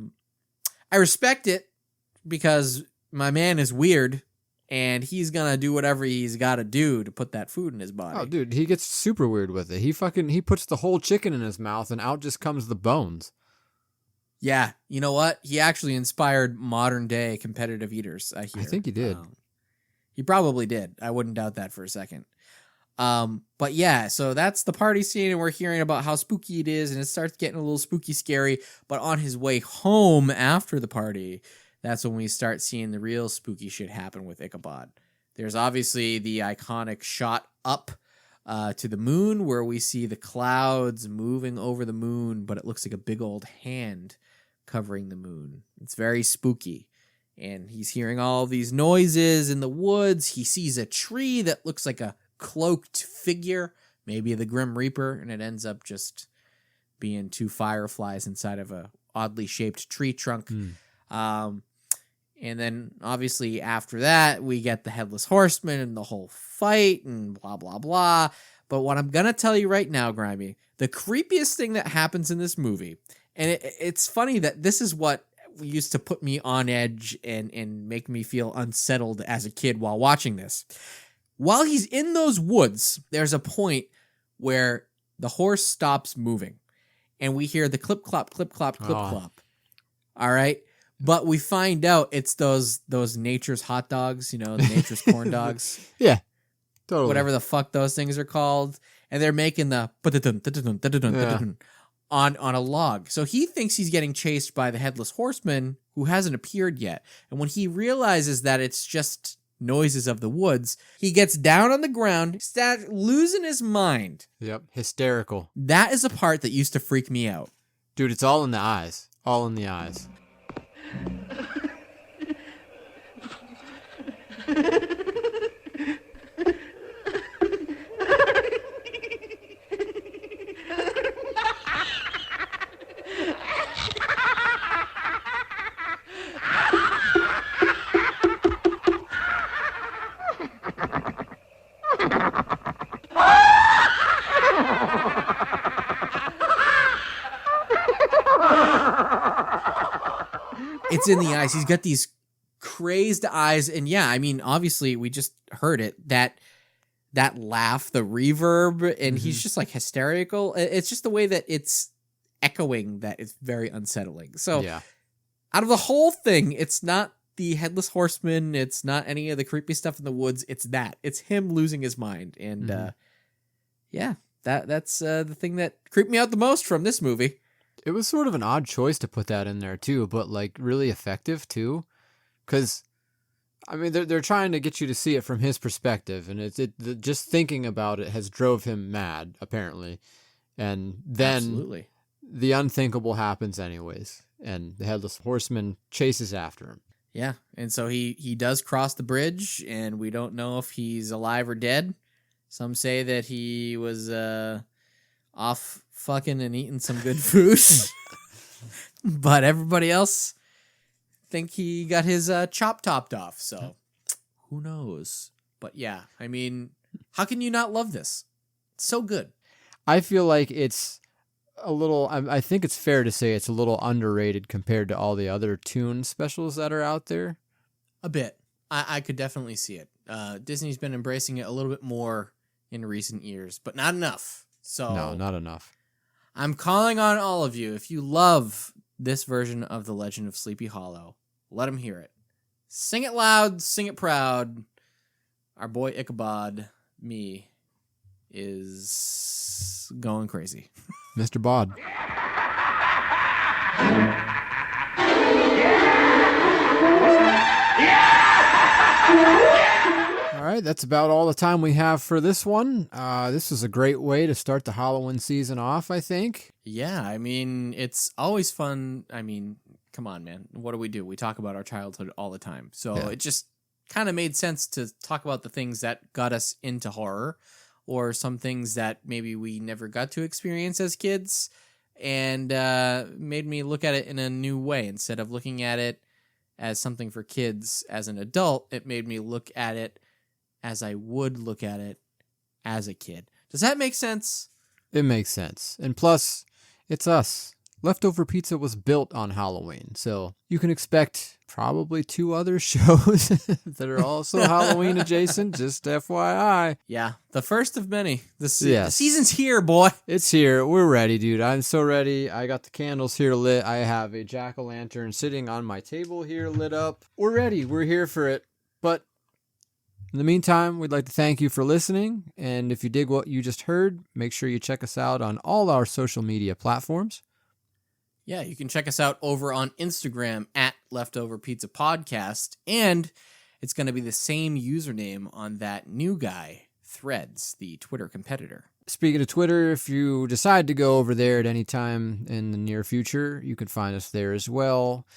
I respect it because my man is weird and he's going to do whatever he's got to do to put that food in his body. Oh, dude, he gets super weird with it. He puts the whole chicken in his mouth and out just comes the bones. Yeah. You know what? He actually inspired modern day competitive eaters, I hear. I think he did. He probably did. I wouldn't doubt that for a second. But yeah, so that's the party scene and we're hearing about how spooky it is and it starts getting a little spooky scary. But on his way home after the party, that's when we start seeing the real spooky shit happen with Ichabod. There's obviously the iconic shot up to the moon where we see the clouds moving over the moon, but it looks like a big old hand covering the moon. It's very spooky. And he's hearing all these noises in the woods. He sees a tree that looks like a cloaked figure, maybe the Grim Reaper, and it ends up just being two fireflies inside of a oddly shaped tree trunk. And then obviously after that, we get the Headless Horseman and the whole fight and blah, blah, blah. But what I'm going to tell you right now, Grimey, the creepiest thing that happens in this movie, and it's funny that this is what used to put me on edge and make me feel unsettled as a kid while watching this. While he's in those woods, there's a point where the horse stops moving and we hear the clip, clop, clip, clop, clip, clop. All right. But we find out it's those nature's hot dogs, you know, the nature's corn dogs. Yeah. Totally. Whatever the fuck those things are called. And they're making the on a log. So he thinks he's getting chased by the Headless Horseman who hasn't appeared yet. And when he realizes that it's just noises of the woods, he gets down on the ground, starts losing his mind. Yep. Hysterical. That is a part that used to freak me out. Dude, it's all in the eyes. All in the eyes. It's in the eyes. He's got these crazed eyes. And yeah, I mean, obviously we just heard it, that laugh, the reverb, and he's just like hysterical. It's just the way that it's echoing that it's very unsettling. So out of the whole thing, it's not the Headless Horseman. It's not any of the creepy stuff in the woods. It's that. It's him losing his mind. And that's the thing that creeped me out the most from this movie. It was sort of an odd choice to put that in there too, but like really effective too. Because, I mean, they're trying to get you to see it from his perspective, and just thinking about it has drove him mad, apparently. And then the unthinkable happens anyways, and the Headless Horseman chases after him. Yeah, and so he does cross the bridge, and we don't know if he's alive or dead. Some say that he was off fucking and eating some good food, but everybody else think he got his chop topped off, so who knows. But yeah, I mean, how can you not love this? It's so good. I feel like it's a little, I think it's fair to say it's a little underrated compared to all the other Toon specials that are out there. A bit. I could definitely see it. Disney's been embracing it a little bit more in recent years, but not enough. So no, not enough. I'm calling on all of you. If you love this version of The Legend of Sleepy Hollow, let them hear it. Sing it loud, sing it proud. Our boy Ichabod, me, is going crazy. Mr. Bod. All right, that's about all the time we have for this one. This is a great way to start the Halloween season off, I think. Yeah, I mean, it's always fun. I mean, come on, man. What do? We talk about our childhood all the time. So it just kind of made sense to talk about the things that got us into horror, or some things that maybe we never got to experience as kids. and made me look at it in a new way. Instead of looking at it as something for kids as an adult, it made me look at it as I would look at it as a kid. Does that make sense? It makes sense. And plus, it's us. Leftover Pizza was built on Halloween, so you can expect probably 2 other shows that are also Halloween adjacent, just FYI. Yeah, the first of many. The season's here, boy. It's here. We're ready, dude. I'm so ready. I got the candles here lit. I have a jack-o'-lantern sitting on my table here lit up. We're ready. We're here for it. But in the meantime, we'd like to thank you for listening. And if you dig what you just heard, make sure you check us out on all our social media platforms. Yeah, you can check us out over on Instagram at Leftover Pizza Podcast, and it's going to be the same username on that new guy, Threads, the Twitter competitor. Speaking of Twitter, if you decide to go over there at any time in the near future, you can find us there as well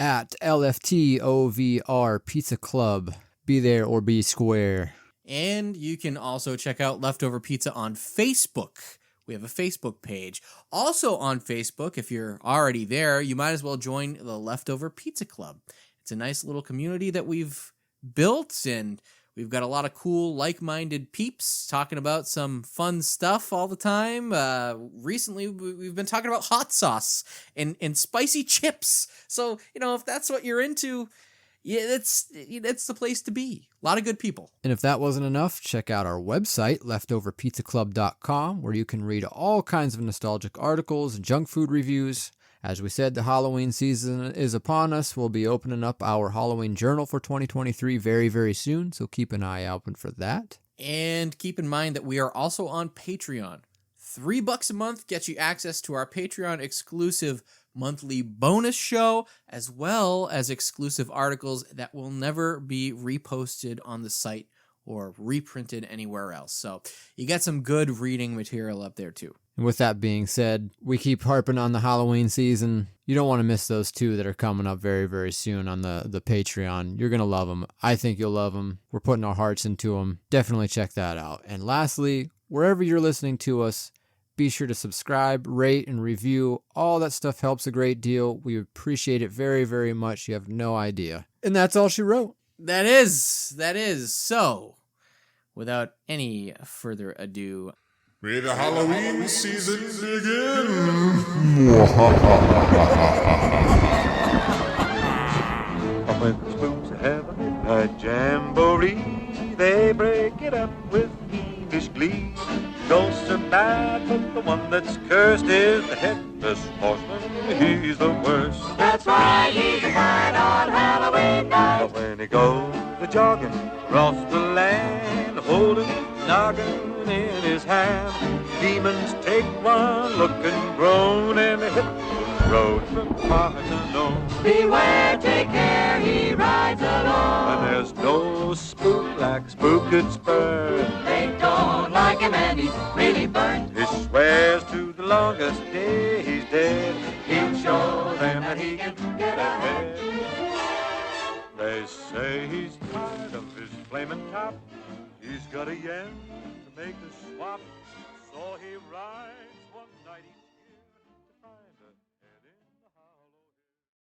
at LFTOVR Pizza Club. Be there or be square. And you can also check out Leftover Pizza on Facebook. We have a Facebook page. Also on Facebook, if you're already there, you might as well join the Leftover Pizza Club. It's a nice little community that we've built, and we've got a lot of cool, like-minded peeps talking about some fun stuff all the time. Recently, we've been talking about hot sauce and spicy chips. So, if that's what you're into, yeah, that's the place to be. A lot of good people. And if that wasn't enough, check out our website, leftoverpizzaclub.com, where you can read all kinds of nostalgic articles and junk food reviews. As we said, the Halloween season is upon us. We'll be opening up our Halloween journal for 2023 very, very soon, so keep an eye out for that. And keep in mind that we are also on Patreon. $3 a month gets you access to our Patreon exclusive monthly bonus show, as well as exclusive articles that will never be reposted on the site or reprinted anywhere else. So you get some good reading material up there too. And with that being said, we keep harping on the Halloween season. You don't want to miss those 2 that are coming up very, very soon on the Patreon. You're going to love them. I think you'll love them. We're putting our hearts into them. Definitely check that out. And lastly, wherever you're listening to us, be sure to subscribe, rate, and review. All that stuff helps a great deal. We appreciate it very, very much. You have no idea. And that's all she wrote. That is. So, without any further ado, may the Halloween season begin. When the spooks have a midnight jamboree, they break it up with fiendish glee. Ghosts are bad, but the one that's cursed is the headless horseman. He's the worst. That's right, he's a fight on Halloween night. But when he goes a-jogging across the land, holding a noggin in his hand, demons take one look and groan, and they hit the road from far to known. Beware, take care, he rides alone. And there's no spook like Spooked Spur. They don't like him and he's really burned. He swears to the longest day he's dead, He'll show them that he can get ahead. They say he's tired of his flaming top. He's got a yen to make a swap, so he rides one night.